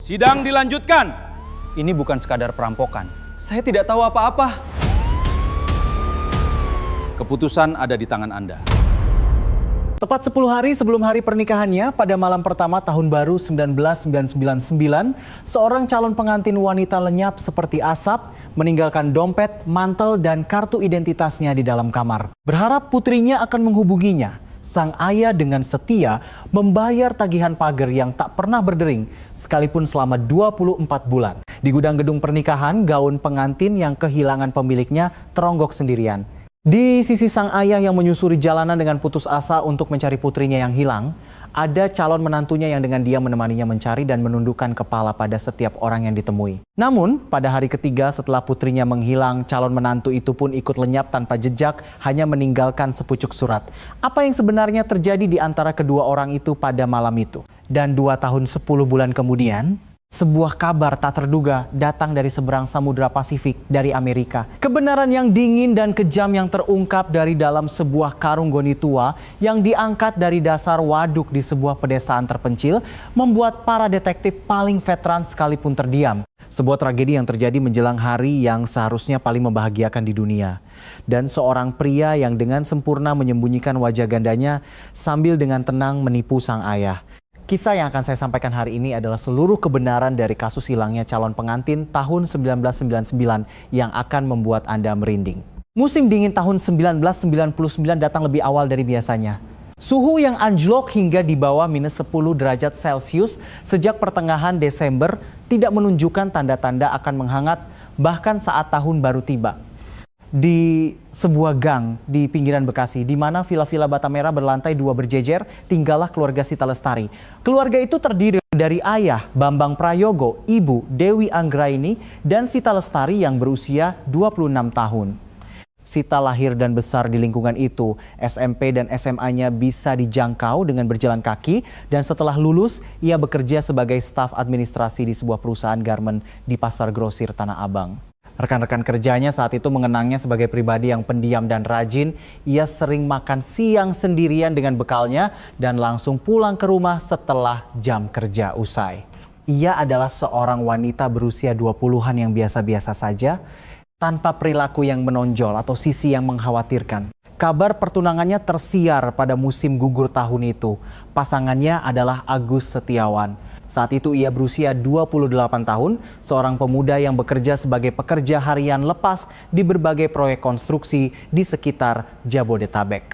Sidang dilanjutkan. Ini bukan sekadar perampokan. Saya tidak tahu apa-apa. Keputusan ada di tangan Anda. Tepat 10 hari sebelum hari pernikahannya, pada malam pertama tahun baru 1999, seorang calon pengantin wanita lenyap seperti asap, meninggalkan dompet, mantel, dan kartu identitasnya di dalam kamar. Berharap putrinya akan menghubunginya, sang ayah dengan setia membayar tagihan pagar yang tak pernah berdering, sekalipun selama 24 bulan. Di gudang gedung pernikahan, gaun pengantin yang kehilangan pemiliknya teronggok sendirian. Di sisi sang ayah yang menyusuri jalanan dengan putus asa untuk mencari putrinya yang hilang, ada calon menantunya yang dengan diam menemaninya mencari dan menundukkan kepala pada setiap orang yang ditemui. Namun, pada hari ketiga setelah putrinya menghilang, calon menantu itu pun ikut lenyap tanpa jejak, hanya meninggalkan sepucuk surat. Apa yang sebenarnya terjadi di antara kedua orang itu pada malam itu? Dan 2 tahun 10 bulan kemudian, sebuah kabar tak terduga datang dari seberang Samudra Pasifik dari Amerika. Kebenaran yang dingin dan kejam yang terungkap dari dalam sebuah karung goni tua yang diangkat dari dasar waduk di sebuah pedesaan terpencil membuat para detektif paling veteran sekalipun terdiam. Sebuah tragedi yang terjadi menjelang hari yang seharusnya paling membahagiakan di dunia. Dan seorang pria yang dengan sempurna menyembunyikan wajah gandanya sambil dengan tenang menipu sang ayah. Kisah yang akan saya sampaikan hari ini adalah seluruh kebenaran dari kasus hilangnya calon pengantin tahun 1999 yang akan membuat Anda merinding. Musim dingin tahun 1999 datang lebih awal dari biasanya. Suhu yang anjlok hingga di bawah minus 10 derajat Celcius sejak pertengahan Desember tidak menunjukkan tanda-tanda akan menghangat bahkan saat tahun baru tiba. Di sebuah gang di pinggiran Bekasi, di mana villa-villa bata merah berlantai 2 berjejer, tinggallah keluarga Sita Lestari. Keluarga itu terdiri dari ayah Bambang Prayogo, ibu Dewi Anggraini, dan Sita Lestari yang berusia 26 tahun. Sita lahir dan besar di lingkungan itu. SMP dan SMA-nya bisa dijangkau dengan berjalan kaki, dan setelah lulus, ia bekerja sebagai staf administrasi di sebuah perusahaan garmen di Pasar Grosir Tanah Abang. Rekan-rekan kerjanya saat itu mengenangnya sebagai pribadi yang pendiam dan rajin. Ia sering makan siang sendirian dengan bekalnya dan langsung pulang ke rumah setelah jam kerja usai. Ia adalah seorang wanita berusia 20-an yang biasa-biasa saja, tanpa perilaku yang menonjol atau sisi yang mengkhawatirkan. Kabar pertunangannya tersiar pada musim gugur tahun itu. Pasangannya adalah Agus Setiawan. Saat itu ia berusia 28 tahun, seorang pemuda yang bekerja sebagai pekerja harian lepas di berbagai proyek konstruksi di sekitar Jabodetabek.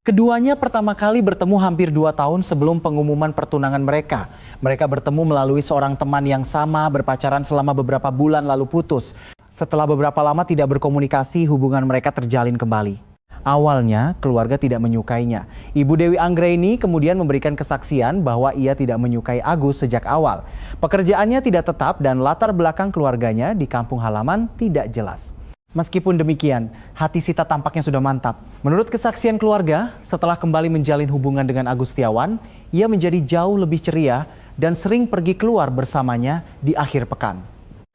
Keduanya pertama kali bertemu hampir 2 tahun sebelum pengumuman pertunangan mereka. Mereka bertemu melalui seorang teman yang sama, berpacaran selama beberapa bulan lalu putus. Setelah beberapa lama tidak berkomunikasi, hubungan mereka terjalin kembali. Awalnya, keluarga tidak menyukainya. Ibu Dewi Anggraini kemudian memberikan kesaksian bahwa ia tidak menyukai Agus sejak awal. Pekerjaannya tidak tetap dan latar belakang keluarganya di kampung halaman tidak jelas. Meskipun demikian, hati Sita tampaknya sudah mantap. Menurut kesaksian keluarga, setelah kembali menjalin hubungan dengan Agus Setiawan, ia menjadi jauh lebih ceria dan sering pergi keluar bersamanya di akhir pekan.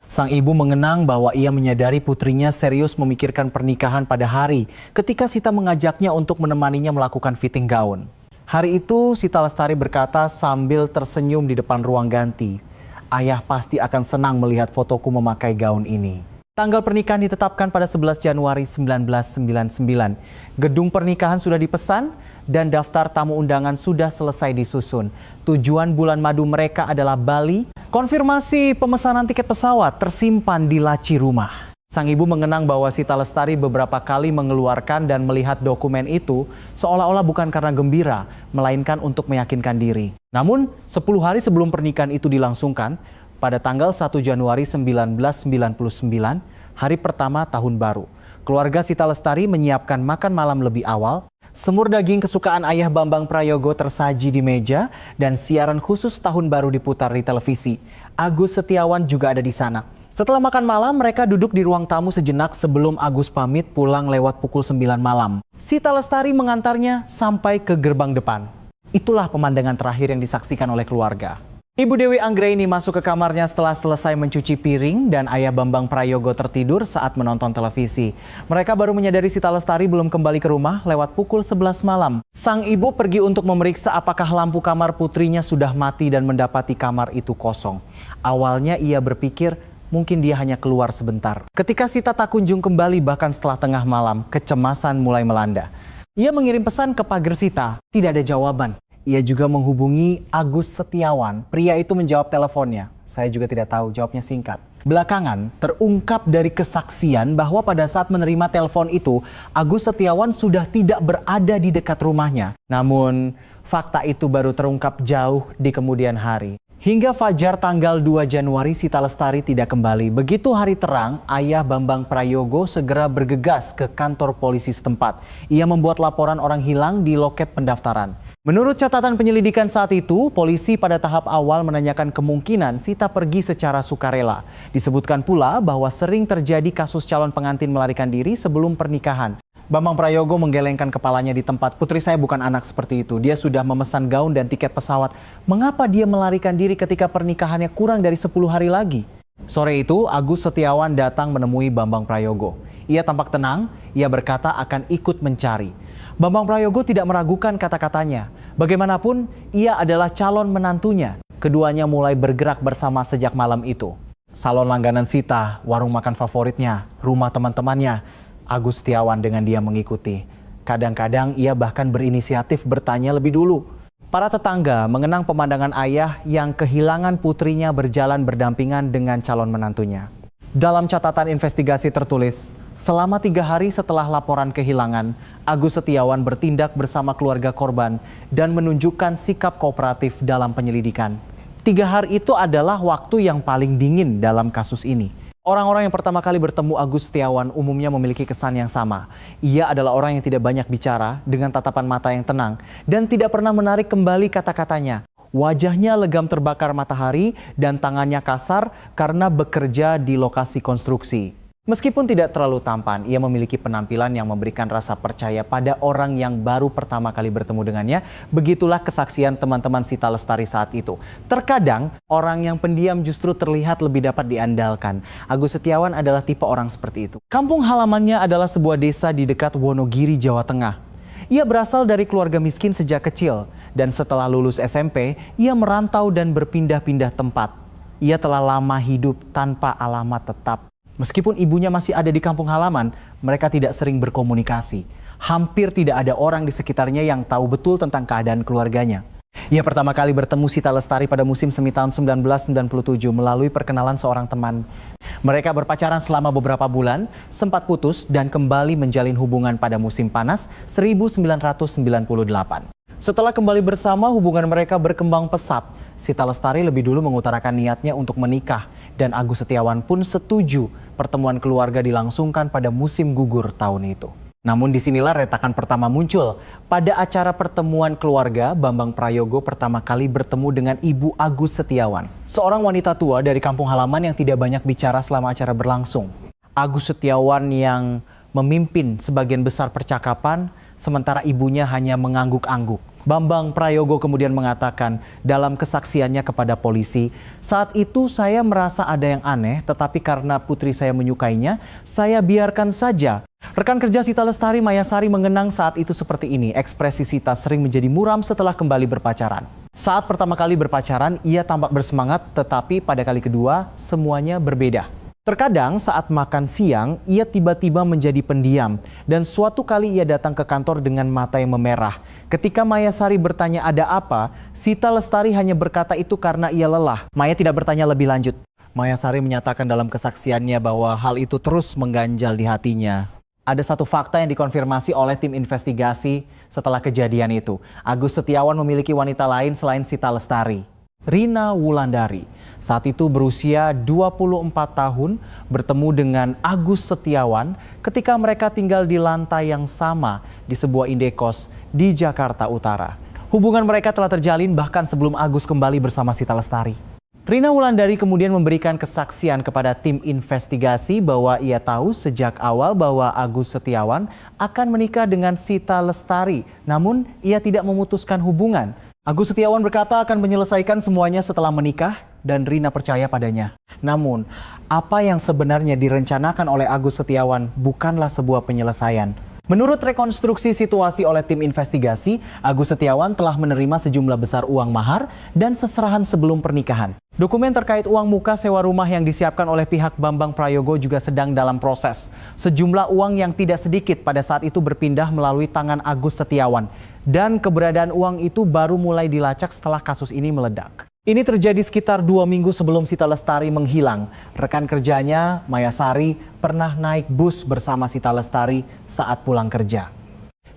Sang ibu mengenang bahwa ia menyadari putrinya serius memikirkan pernikahan pada hari ketika Sita mengajaknya untuk menemaninya melakukan fitting gaun. Hari itu Sita Lestari berkata sambil tersenyum di depan ruang ganti, "Ayah pasti akan senang melihat fotoku memakai gaun ini." Tanggal pernikahan ditetapkan pada 11 Januari 1999. Gedung pernikahan sudah dipesan dan daftar tamu undangan sudah selesai disusun. Tujuan bulan madu mereka adalah Bali. Konfirmasi pemesanan tiket pesawat tersimpan di laci rumah. Sang ibu mengenang bahwa Sita Lestari beberapa kali mengeluarkan dan melihat dokumen itu seolah-olah bukan karena gembira, melainkan untuk meyakinkan diri. Namun, 10 hari sebelum pernikahan itu dilangsungkan, pada tanggal 1 Januari 1999, hari pertama tahun baru, keluarga Sita Lestari menyiapkan makan malam lebih awal. Semur daging kesukaan ayah Bambang Prayogo tersaji di meja dan siaran khusus tahun baru diputar di televisi. Agus Setiawan juga ada di sana. Setelah makan malam, mereka duduk di ruang tamu sejenak sebelum Agus pamit pulang lewat pukul 9 malam. Sita Lestari mengantarnya sampai ke gerbang depan. Itulah pemandangan terakhir yang disaksikan oleh keluarga. Ibu Dewi Anggraini masuk ke kamarnya setelah selesai mencuci piring dan ayah Bambang Prayogo tertidur saat menonton televisi. Mereka baru menyadari Sita Lestari belum kembali ke rumah lewat pukul 11 malam. Sang ibu pergi untuk memeriksa apakah lampu kamar putrinya sudah mati dan mendapati kamar itu kosong. Awalnya ia berpikir mungkin dia hanya keluar sebentar. Ketika Sita tak kunjung kembali bahkan setelah tengah malam, kecemasan mulai melanda. Ia mengirim pesan ke pagar Sita, tidak ada jawaban. Ia juga menghubungi Agus Setiawan. Pria itu menjawab teleponnya. Saya juga tidak tahu, jawabnya singkat. Belakangan terungkap dari kesaksian bahwa pada saat menerima telepon itu, Agus Setiawan sudah tidak berada di dekat rumahnya. Namun, fakta itu baru terungkap jauh di kemudian hari. Hingga fajar tanggal 2 Januari Sita Lestari tidak kembali. Begitu hari terang, ayah Bambang Prayogo segera bergegas ke kantor polisi setempat. Ia membuat laporan orang hilang di loket pendaftaran. Menurut catatan penyelidikan saat itu, polisi pada tahap awal menanyakan kemungkinan Sita pergi secara sukarela. Disebutkan pula bahwa sering terjadi kasus calon pengantin melarikan diri sebelum pernikahan. Bambang Prayogo menggelengkan kepalanya di tempat. Putri saya bukan anak seperti itu. Dia sudah memesan gaun dan tiket pesawat. Mengapa dia melarikan diri ketika pernikahannya kurang dari 10 hari lagi? Sore itu, Agus Setiawan datang menemui Bambang Prayogo. Ia tampak tenang, ia berkata akan ikut mencari. Bambang Prayogo tidak meragukan kata-katanya. Bagaimanapun, ia adalah calon menantunya. Keduanya mulai bergerak bersama sejak malam itu. Salon langganan Sita, warung makan favoritnya, rumah teman-temannya. Agus Setiawan dengan dia mengikuti. Kadang-kadang ia bahkan berinisiatif bertanya lebih dulu. Para tetangga mengenang pemandangan ayah yang kehilangan putrinya berjalan berdampingan dengan calon menantunya. Dalam catatan investigasi tertulis, selama 3 hari setelah laporan kehilangan, Agus Setiawan bertindak bersama keluarga korban dan menunjukkan sikap kooperatif dalam penyelidikan. 3 hari itu adalah waktu yang paling dingin dalam kasus ini. Orang-orang yang pertama kali bertemu Agus Setiawan umumnya memiliki kesan yang sama. Ia adalah orang yang tidak banyak bicara, dengan tatapan mata yang tenang, dan tidak pernah menarik kembali kata-katanya. Wajahnya legam terbakar matahari dan tangannya kasar karena bekerja di lokasi konstruksi. Meskipun tidak terlalu tampan, ia memiliki penampilan yang memberikan rasa percaya pada orang yang baru pertama kali bertemu dengannya. Begitulah kesaksian teman-teman Sita Lestari saat itu. Terkadang, orang yang pendiam justru terlihat lebih dapat diandalkan. Agus Setiawan adalah tipe orang seperti itu. Kampung halamannya adalah sebuah desa di dekat Wonogiri, Jawa Tengah. Ia berasal dari keluarga miskin sejak kecil, dan setelah lulus SMP, ia merantau dan berpindah-pindah tempat. Ia telah lama hidup tanpa alamat tetap. Meskipun ibunya masih ada di kampung halaman, mereka tidak sering berkomunikasi. Hampir tidak ada orang di sekitarnya yang tahu betul tentang keadaan keluarganya. Ia pertama kali bertemu Sita Lestari pada musim semi tahun 1997 melalui perkenalan seorang teman. Mereka berpacaran selama beberapa bulan, sempat putus dan kembali menjalin hubungan pada musim panas 1998. Setelah kembali bersama, hubungan mereka berkembang pesat. Sita Lestari lebih dulu mengutarakan niatnya untuk menikah dan Agus Setiawan pun setuju pertemuan keluarga dilangsungkan pada musim gugur tahun itu. Namun disinilah retakan pertama muncul. Pada acara pertemuan keluarga, Bambang Prayogo pertama kali bertemu dengan Ibu Agus Setiawan, seorang wanita tua dari kampung halaman yang tidak banyak bicara selama acara berlangsung. Agus Setiawan yang memimpin sebagian besar percakapan, sementara ibunya hanya mengangguk-angguk. Bambang Prayogo kemudian mengatakan dalam kesaksiannya kepada polisi, saat itu saya merasa ada yang aneh, tetapi karena putri saya menyukainya, saya biarkan saja. Rekan kerja Sita Lestari, Maya Sari, mengenang saat itu seperti ini. Ekspresi Sita sering menjadi muram setelah kembali berpacaran. Saat pertama kali berpacaran, ia tampak bersemangat, tetapi pada kali kedua, semuanya berbeda. Terkadang saat makan siang, ia tiba-tiba menjadi pendiam. Dan suatu kali ia datang ke kantor dengan mata yang memerah. Ketika Maya Sari bertanya ada apa, Sita Lestari hanya berkata itu karena ia lelah. Maya tidak bertanya lebih lanjut. Maya Sari menyatakan dalam kesaksiannya bahwa hal itu terus mengganjal di hatinya. Ada satu fakta yang dikonfirmasi oleh tim investigasi setelah kejadian itu. Agus Setiawan memiliki wanita lain selain Sita Lestari, Rina Wulandari. Saat itu berusia 24 tahun, bertemu dengan Agus Setiawan ketika mereka tinggal di lantai yang sama di sebuah indekos di Jakarta Utara. Hubungan mereka telah terjalin bahkan sebelum Agus kembali bersama Sita Lestari. Rina Wulandari kemudian memberikan kesaksian kepada tim investigasi bahwa ia tahu sejak awal bahwa Agus Setiawan akan menikah dengan Sita Lestari, namun ia tidak memutuskan hubungan. Agus Setiawan berkata akan menyelesaikan semuanya setelah menikah dan Rina percaya padanya. Namun, apa yang sebenarnya direncanakan oleh Agus Setiawan bukanlah sebuah penyelesaian. Menurut rekonstruksi situasi oleh tim investigasi, Agus Setiawan telah menerima sejumlah besar uang mahar dan seserahan sebelum pernikahan. Dokumen terkait uang muka sewa rumah yang disiapkan oleh pihak Bambang Prayogo juga sedang dalam proses. Sejumlah uang yang tidak sedikit pada saat itu berpindah melalui tangan Agus Setiawan. Dan keberadaan uang itu baru mulai dilacak setelah kasus ini meledak. Ini terjadi sekitar 2 minggu sebelum Sita Lestari menghilang. Rekan kerjanya, Maya Sari, pernah naik bus bersama Sita Lestari saat pulang kerja.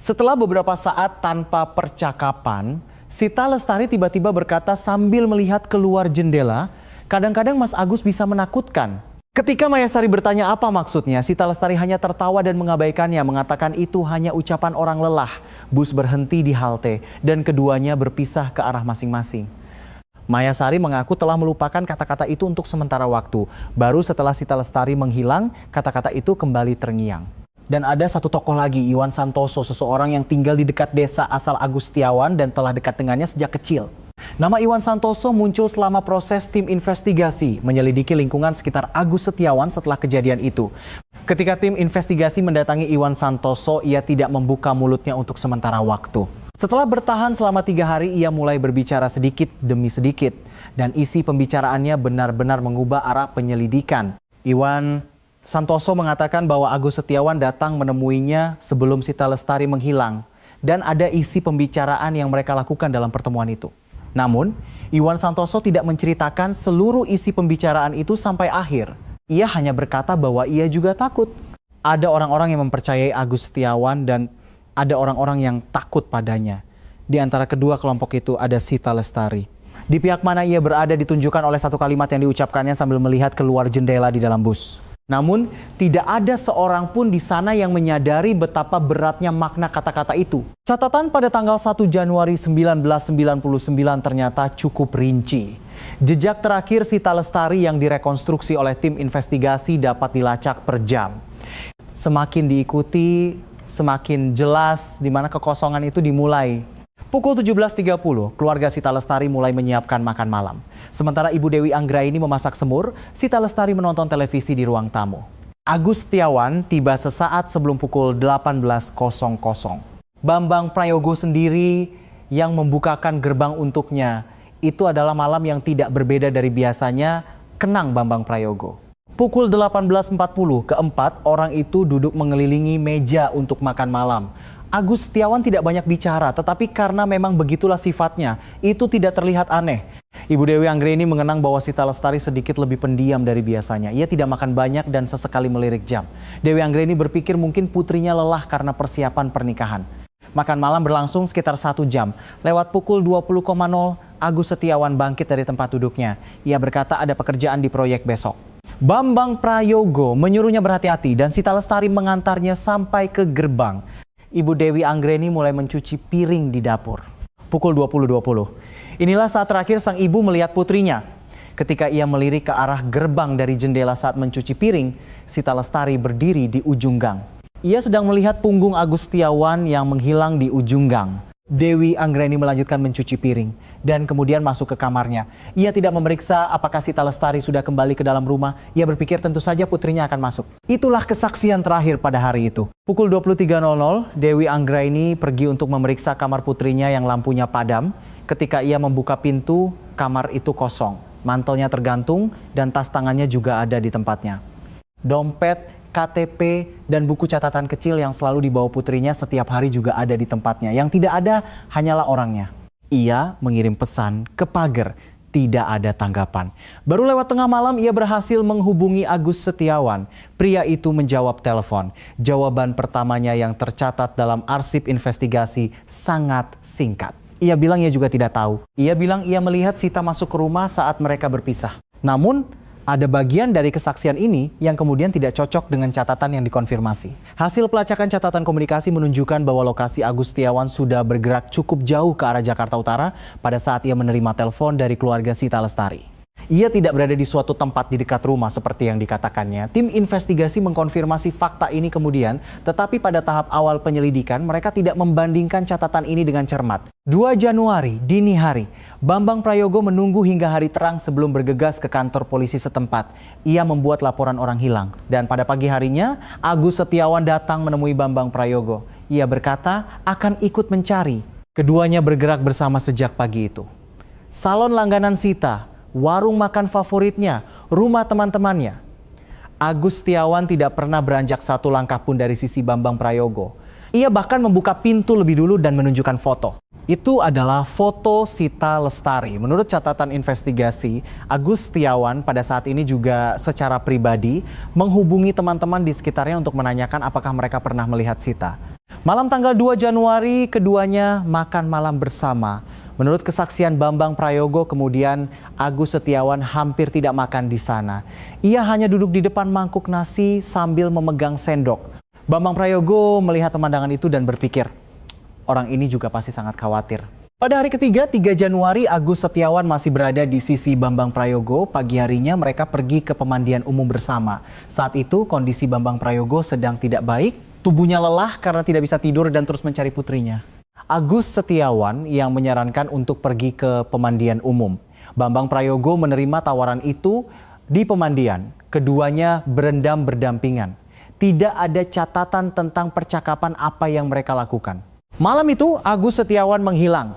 Setelah beberapa saat tanpa percakapan, Sita Lestari tiba-tiba berkata sambil melihat keluar jendela, "Kadang-kadang Mas Agus bisa menakutkan." Ketika Maya Sari bertanya apa maksudnya, Sita Lestari hanya tertawa dan mengabaikannya, mengatakan itu hanya ucapan orang lelah. Bus berhenti di halte dan keduanya berpisah ke arah masing-masing. Maya Sari mengaku telah melupakan kata-kata itu untuk sementara waktu. Baru setelah Sita Lestari menghilang, kata-kata itu kembali terngiang. Dan ada satu tokoh lagi, Iwan Santoso, seseorang yang tinggal di dekat desa asal Agus Setiawan dan telah dekat dengannya sejak kecil. Nama Iwan Santoso muncul selama proses tim investigasi menyelidiki lingkungan sekitar Agus Setiawan setelah kejadian itu. Ketika tim investigasi mendatangi Iwan Santoso, ia tidak membuka mulutnya untuk sementara waktu. Setelah bertahan selama 3 hari, ia mulai berbicara sedikit demi sedikit. Dan isi pembicaraannya benar-benar mengubah arah penyelidikan. Iwan Santoso mengatakan bahwa Agus Setiawan datang menemuinya sebelum Sita Lestari menghilang. Dan ada isi pembicaraan yang mereka lakukan dalam pertemuan itu. Namun, Iwan Santoso tidak menceritakan seluruh isi pembicaraan itu sampai akhir. Ia hanya berkata bahwa ia juga takut. Ada orang-orang yang mempercayai Agus Setiawan dan ada orang-orang yang takut padanya. Di antara kedua kelompok itu ada Sita Lestari. Di pihak mana ia berada ditunjukkan oleh satu kalimat yang diucapkannya sambil melihat keluar jendela di dalam bus. Namun, tidak ada seorang pun di sana yang menyadari betapa beratnya makna kata-kata itu. Catatan pada tanggal 1 Januari 1999 ternyata cukup rinci. Jejak terakhir Sita Lestari yang direkonstruksi oleh tim investigasi dapat dilacak per jam. Semakin diikuti, semakin jelas di mana kekosongan itu dimulai. Pukul 17.30, keluarga Sita Lestari mulai menyiapkan makan malam. Sementara Ibu Dewi Anggraini memasak semur, Sita Lestari menonton televisi di ruang tamu. Agus Setiawan tiba sesaat sebelum pukul 18.00. Bambang Prayogo sendiri yang membukakan gerbang untuknya. Itu adalah malam yang tidak berbeda dari biasanya, kenang Bambang Prayogo. Pukul 18.40, keempat orang itu duduk mengelilingi meja untuk makan malam. Agus Setiawan tidak banyak bicara, tetapi karena memang begitulah sifatnya, itu tidak terlihat aneh. Ibu Dewi Anggraini mengenang bahwa Sita Lestari sedikit lebih pendiam dari biasanya. Ia tidak makan banyak dan sesekali melirik jam. Dewi Anggraini berpikir mungkin putrinya lelah karena persiapan pernikahan. Makan malam berlangsung sekitar 1 jam. Lewat pukul 20.00, Agus Setiawan bangkit dari tempat duduknya. Ia berkata ada pekerjaan di proyek besok. Bambang Prayogo menyuruhnya berhati-hati dan Sita Lestari mengantarnya sampai ke gerbang. Ibu Dewi Anggraini mulai mencuci piring di dapur. Pukul 20.20. Inilah saat terakhir sang ibu melihat putrinya. Ketika ia melirik ke arah gerbang dari jendela saat mencuci piring, Sita Lestari berdiri di ujung gang. Ia sedang melihat punggung Agus Setiawan yang menghilang di ujung gang. Dewi Anggraini melanjutkan mencuci piring dan kemudian masuk ke kamarnya. Ia tidak memeriksa apakah Sita Lestari sudah kembali ke dalam rumah. Ia berpikir tentu saja putrinya akan masuk. Itulah kesaksian terakhir pada hari itu. Pukul 23.00, Dewi Anggraini pergi untuk memeriksa kamar putrinya yang lampunya padam. Ketika ia membuka pintu, kamar itu kosong. Mantelnya tergantung dan tas tangannya juga ada di tempatnya. Dompet, KTP, dan buku catatan kecil yang selalu dibawa putrinya setiap hari juga ada di tempatnya. Yang tidak ada hanyalah orangnya. Ia mengirim pesan ke pagar, tidak ada tanggapan. Baru lewat tengah malam ia berhasil menghubungi Agus Setiawan. Pria itu menjawab telepon. Jawaban pertamanya yang tercatat dalam arsip investigasi sangat singkat. Ia bilang ia juga tidak tahu. Ia bilang ia melihat Sita masuk ke rumah saat mereka berpisah. Namun, ada bagian dari kesaksian ini yang kemudian tidak cocok dengan catatan yang dikonfirmasi. Hasil pelacakan catatan komunikasi menunjukkan bahwa lokasi Agus Setiawan sudah bergerak cukup jauh ke arah Jakarta Utara pada saat ia menerima telepon dari keluarga Sita Lestari. Ia tidak berada di suatu tempat di dekat rumah seperti yang dikatakannya. Tim investigasi mengkonfirmasi fakta ini kemudian, tetapi pada tahap awal penyelidikan mereka tidak membandingkan catatan ini dengan cermat. 2 Januari, dini hari, Bambang Prayogo menunggu hingga hari terang sebelum bergegas ke kantor polisi setempat. Ia membuat laporan orang hilang. Dan pada pagi harinya, Agus Setiawan datang menemui Bambang Prayogo. Ia berkata akan ikut mencari. Keduanya bergerak bersama sejak pagi itu. Salon langganan Sita, warung makan favoritnya, rumah teman-temannya. Agus Setiawan tidak pernah beranjak satu langkah pun dari sisi Bambang Prayogo. Ia bahkan membuka pintu lebih dulu dan menunjukkan foto. Itu adalah foto Sita Lestari. Menurut catatan investigasi, Agus Setiawan pada saat ini juga secara pribadi menghubungi teman-teman di sekitarnya untuk menanyakan apakah mereka pernah melihat Sita. Malam tanggal 2 Januari, keduanya makan malam bersama. Menurut kesaksian Bambang Prayogo, kemudian Agus Setiawan hampir tidak makan di sana. Ia hanya duduk di depan mangkuk nasi sambil memegang sendok. Bambang Prayogo melihat pemandangan itu dan berpikir, orang ini juga pasti sangat khawatir. Pada hari ketiga, 3 Januari, Agus Setiawan masih berada di sisi Bambang Prayogo. Pagi harinya mereka pergi ke pemandian umum bersama. Saat itu kondisi Bambang Prayogo sedang tidak baik, tubuhnya lelah karena tidak bisa tidur dan terus mencari putrinya. Agus Setiawan yang menyarankan untuk pergi ke pemandian umum. Bambang Prayogo menerima tawaran itu di pemandian. Keduanya berendam berdampingan. Tidak ada catatan tentang percakapan apa yang mereka lakukan. Malam itu Agus Setiawan menghilang.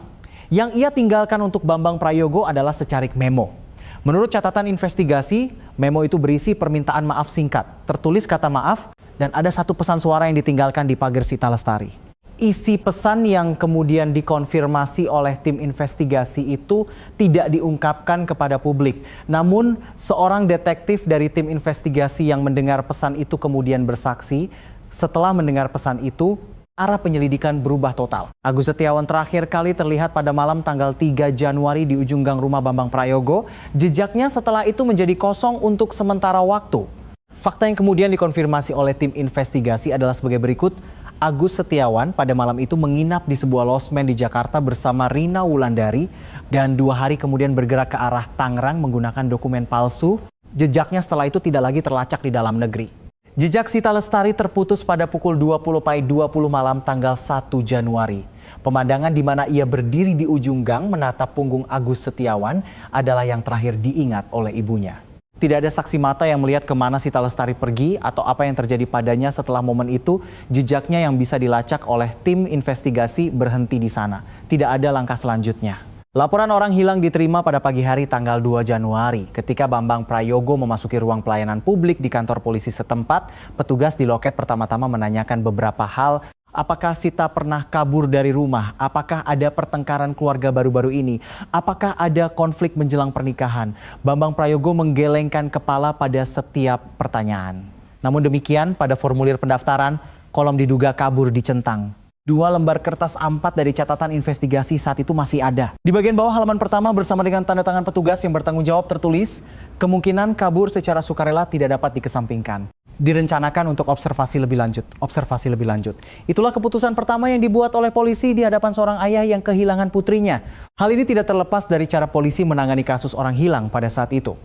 Yang ia tinggalkan untuk Bambang Prayogo adalah secarik memo. Menurut catatan investigasi, memo itu berisi permintaan maaf singkat. Tertulis kata maaf dan ada satu pesan suara yang ditinggalkan di pagar Sita Lestari. Isi pesan yang kemudian dikonfirmasi oleh tim investigasi itu tidak diungkapkan kepada publik. Namun seorang detektif dari tim investigasi yang mendengar pesan itu kemudian bersaksi. Setelah mendengar pesan itu, arah penyelidikan berubah total. Agus Setiawan terakhir kali terlihat pada malam tanggal 3 Januari di ujung gang rumah Bambang Prayogo. Jejaknya setelah itu menjadi kosong untuk sementara waktu. Fakta yang kemudian dikonfirmasi oleh tim investigasi adalah sebagai berikut. Agus Setiawan pada malam itu menginap di sebuah losmen di Jakarta bersama Rina Wulandari dan 2 hari kemudian bergerak ke arah Tangerang menggunakan dokumen palsu. Jejaknya setelah itu tidak lagi terlacak di dalam negeri. Jejak Sita Lestari terputus pada pukul 20.20 malam tanggal 1 Januari. Pemandangan di mana ia berdiri di ujung gang menatap punggung Agus Setiawan adalah yang terakhir diingat oleh ibunya. Tidak ada saksi mata yang melihat kemana Sita Lestari pergi atau apa yang terjadi padanya setelah momen itu. Jejaknya yang bisa dilacak oleh tim investigasi berhenti di sana. Tidak ada langkah selanjutnya. Laporan orang hilang diterima pada pagi hari tanggal 2 Januari. Ketika Bambang Prayogo memasuki ruang pelayanan publik di kantor polisi setempat, petugas di loket pertama-tama menanyakan beberapa hal. Apakah Sita pernah kabur dari rumah? Apakah ada pertengkaran keluarga baru-baru ini? Apakah ada konflik menjelang pernikahan? Bambang Prayogo menggelengkan kepala pada setiap pertanyaan. Namun demikian, pada formulir pendaftaran, kolom diduga kabur dicentang. 2 lembar kertas A4 dari catatan investigasi saat itu masih ada. Di bagian bawah halaman pertama bersama dengan tanda tangan petugas yang bertanggung jawab tertulis, kemungkinan kabur secara sukarela tidak dapat dikesampingkan. Direncanakan untuk observasi lebih lanjut. Itulah keputusan pertama yang dibuat oleh polisi di hadapan seorang ayah yang kehilangan putrinya. Hal ini tidak terlepas dari cara polisi menangani kasus orang hilang pada saat itu.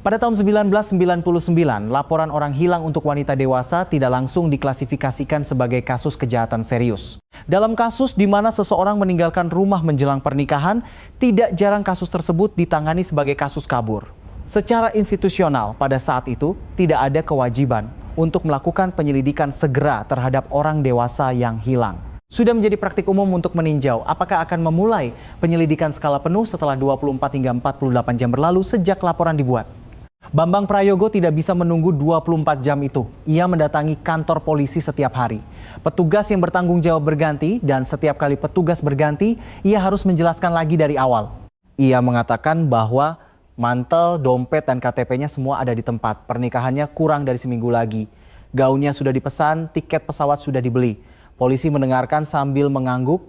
Pada tahun 1999, laporan orang hilang untuk wanita dewasa tidak langsung diklasifikasikan sebagai kasus kejahatan serius. Dalam kasus di mana seseorang meninggalkan rumah menjelang pernikahan, tidak jarang kasus tersebut ditangani sebagai kasus kabur. Secara institusional, pada saat itu tidak ada kewajiban untuk melakukan penyelidikan segera terhadap orang dewasa yang hilang. Sudah menjadi praktik umum untuk meninjau apakah akan memulai penyelidikan skala penuh setelah 24 hingga 48 jam berlalu sejak laporan dibuat. Bambang Prayogo tidak bisa menunggu 24 jam itu. Ia mendatangi kantor polisi setiap hari. Petugas yang bertanggung jawab berganti dan setiap kali petugas berganti, ia harus menjelaskan lagi dari awal. Ia mengatakan bahwa mantel, dompet, dan KTP-nya semua ada di tempat. Pernikahannya kurang dari seminggu lagi. Gaunnya sudah dipesan, tiket pesawat sudah dibeli. Polisi mendengarkan sambil mengangguk.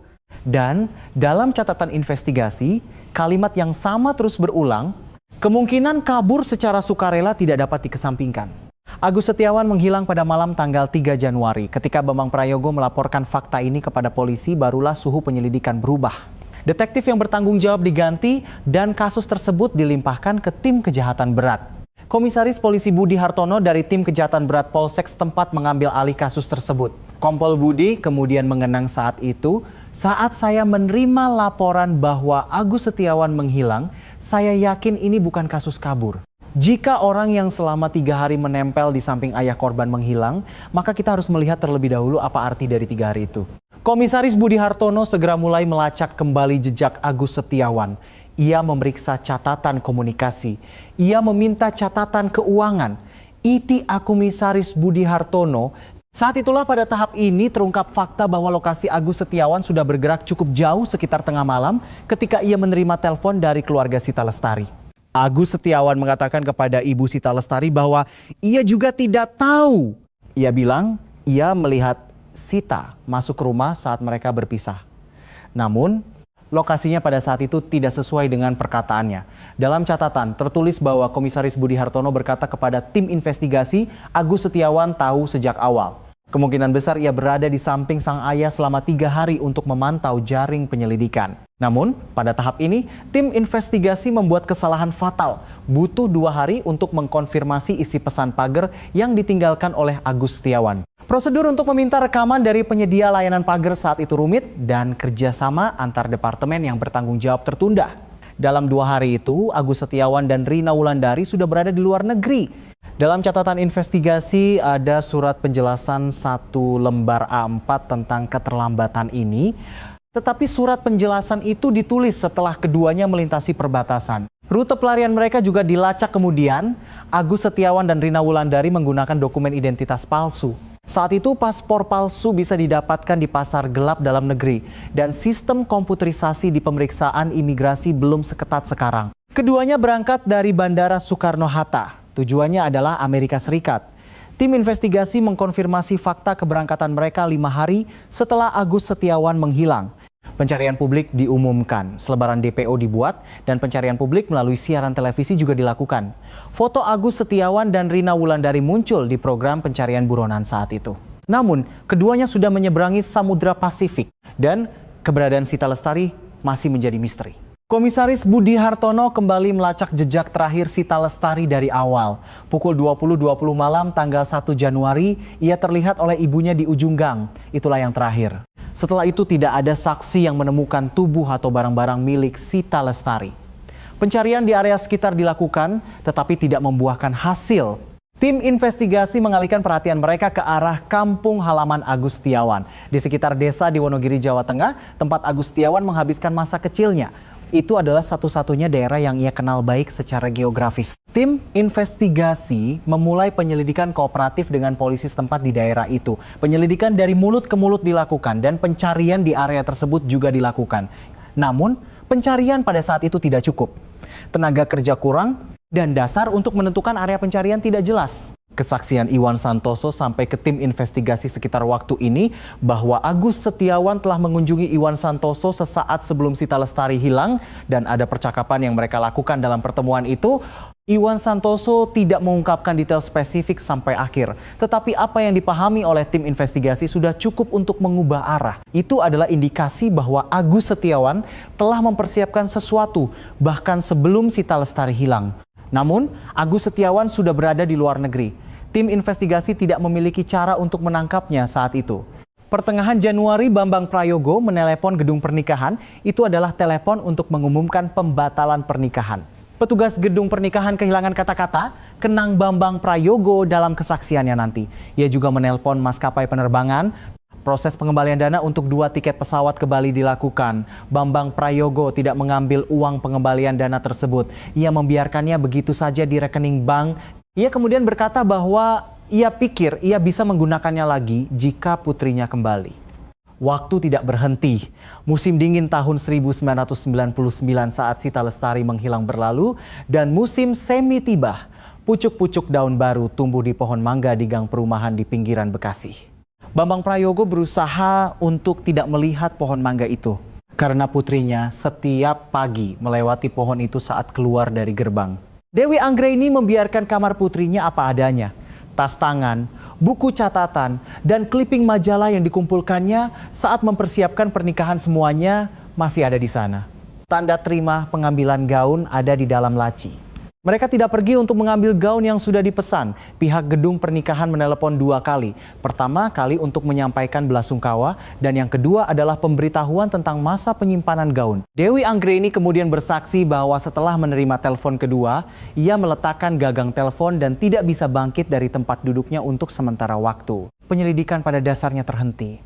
Dan dalam catatan investigasi, kalimat yang sama terus berulang, kemungkinan kabur secara sukarela tidak dapat dikesampingkan. Agus Setiawan menghilang pada malam tanggal 3 Januari. Ketika Bambang Prayogo melaporkan fakta ini kepada polisi, barulah suhu penyelidikan berubah. Detektif yang bertanggung jawab diganti dan kasus tersebut dilimpahkan ke tim kejahatan berat. Komisaris Polisi Budi Hartono dari tim kejahatan berat Polsek setempat mengambil alih kasus tersebut. Kompol Budi kemudian mengenang saat itu, saat saya menerima laporan bahwa Agus Setiawan menghilang, saya yakin ini bukan kasus kabur. Jika orang yang selama 3 hari menempel di samping ayah korban menghilang, maka kita harus melihat terlebih dahulu apa arti dari 3 hari itu. Komisaris Budi Hartono segera mulai melacak kembali jejak Agus Setiawan. Ia memeriksa catatan komunikasi. Ia meminta catatan keuangan. Iti Komisaris Budi Hartono. Saat itulah pada tahap ini terungkap fakta bahwa lokasi Agus Setiawan sudah bergerak cukup jauh sekitar tengah malam ketika ia menerima telepon dari keluarga Sita Lestari. Agus Setiawan mengatakan kepada Ibu Sita Lestari bahwa ia juga tidak tahu. Ia bilang ia melihat Sita masuk ke rumah saat mereka berpisah. Namun, lokasinya pada saat itu tidak sesuai dengan perkataannya. Dalam catatan tertulis bahwa Komisaris Budi Hartono berkata kepada tim investigasi, Agus Setiawan tahu sejak awal. Kemungkinan besar ia berada di samping sang ayah selama 3 hari untuk memantau jaring penyelidikan. Namun, pada tahap ini, tim investigasi membuat kesalahan fatal. Butuh 2 hari untuk mengkonfirmasi isi pesan pagar yang ditinggalkan oleh Agus Setiawan. Prosedur untuk meminta rekaman dari penyedia layanan pagar saat itu rumit dan kerjasama antar departemen yang bertanggung jawab tertunda. Dalam 2 hari itu, Agus Setiawan dan Rina Wulandari sudah berada di luar negeri. Dalam catatan investigasi ada surat penjelasan 1 lembar A4 tentang keterlambatan ini. Tetapi surat penjelasan itu ditulis setelah keduanya melintasi perbatasan. Rute pelarian mereka juga dilacak kemudian. Agus Setiawan dan Rina Wulandari menggunakan dokumen identitas palsu. Saat itu paspor palsu bisa didapatkan di pasar gelap dalam negeri. Dan sistem komputerisasi di pemeriksaan imigrasi belum seketat sekarang. Keduanya berangkat dari Bandara Soekarno-Hatta. Tujuannya adalah Amerika Serikat. Tim investigasi mengkonfirmasi fakta keberangkatan mereka 5 hari setelah Agus Setiawan menghilang. Pencarian publik diumumkan, selebaran DPO dibuat, dan pencarian publik melalui siaran televisi juga dilakukan. Foto Agus Setiawan dan Rina Wulandari muncul di program pencarian buronan saat itu. Namun, keduanya sudah menyeberangi Samudra Pasifik dan keberadaan Sita Lestari masih menjadi misteri. Komisaris Budi Hartono kembali melacak jejak terakhir Sita Lestari dari awal. Pukul 20.20 malam tanggal 1 Januari, ia terlihat oleh ibunya di ujung gang. Itulah yang terakhir. Setelah itu tidak ada saksi yang menemukan tubuh atau barang-barang milik Sita Lestari. Pencarian di area sekitar dilakukan, tetapi tidak membuahkan hasil. Tim investigasi mengalihkan perhatian mereka ke arah kampung halaman Agus Setiawan. Di sekitar desa di Wonogiri, Jawa Tengah, tempat Agus Setiawan menghabiskan masa kecilnya. Itu adalah satu-satunya daerah yang ia kenal baik secara geografis. Tim investigasi memulai penyelidikan kooperatif dengan polisi setempat di daerah itu. Penyelidikan dari mulut ke mulut dilakukan dan pencarian di area tersebut juga dilakukan. Namun, pencarian pada saat itu tidak cukup. Tenaga kerja kurang dan dasar untuk menentukan area pencarian tidak jelas. Kesaksian Iwan Santoso sampai ke tim investigasi sekitar waktu ini bahwa Agus Setiawan telah mengunjungi Iwan Santoso sesaat sebelum Sita Lestari hilang dan ada percakapan yang mereka lakukan dalam pertemuan itu. Iwan Santoso tidak mengungkapkan detail spesifik sampai akhir. Tetapi apa yang dipahami oleh tim investigasi sudah cukup untuk mengubah arah. Itu adalah indikasi bahwa Agus Setiawan telah mempersiapkan sesuatu bahkan sebelum Sita Lestari hilang. Namun, Agus Setiawan sudah berada di luar negeri. Tim investigasi tidak memiliki cara untuk menangkapnya saat itu. Pertengahan Januari, Bambang Prayogo menelepon gedung pernikahan. Itu adalah telepon untuk mengumumkan pembatalan pernikahan. Petugas gedung pernikahan kehilangan kata-kata, kenang Bambang Prayogo dalam kesaksiannya nanti. Ia juga menelpon maskapai penerbangan. Proses pengembalian dana untuk 2 tiket pesawat ke Bali dilakukan. Bambang Prayogo tidak mengambil uang pengembalian dana tersebut. Ia membiarkannya begitu saja di rekening bank. Ia kemudian berkata bahwa ia pikir ia bisa menggunakannya lagi jika putrinya kembali. Waktu tidak berhenti. Musim dingin tahun 1999 saat Sita Lestari menghilang berlalu dan musim semi tiba. Pucuk-pucuk daun baru tumbuh di pohon mangga di gang perumahan di pinggiran Bekasi. Bambang Prayogo berusaha untuk tidak melihat pohon mangga itu karena putrinya setiap pagi melewati pohon itu saat keluar dari gerbang. Dewi Anggraini membiarkan kamar putrinya apa adanya. Tas tangan, buku catatan, dan clipping majalah yang dikumpulkannya saat mempersiapkan pernikahan semuanya masih ada di sana. Tanda terima pengambilan gaun ada di dalam laci. Mereka tidak pergi untuk mengambil gaun yang sudah dipesan. Pihak gedung pernikahan menelepon 2 kali. Pertama kali untuk menyampaikan belasungkawa dan yang kedua adalah pemberitahuan tentang masa penyimpanan gaun. Dewi Anggraini kemudian bersaksi bahwa setelah menerima telepon kedua, ia meletakkan gagang telepon dan tidak bisa bangkit dari tempat duduknya untuk sementara waktu. Penyelidikan pada dasarnya terhenti.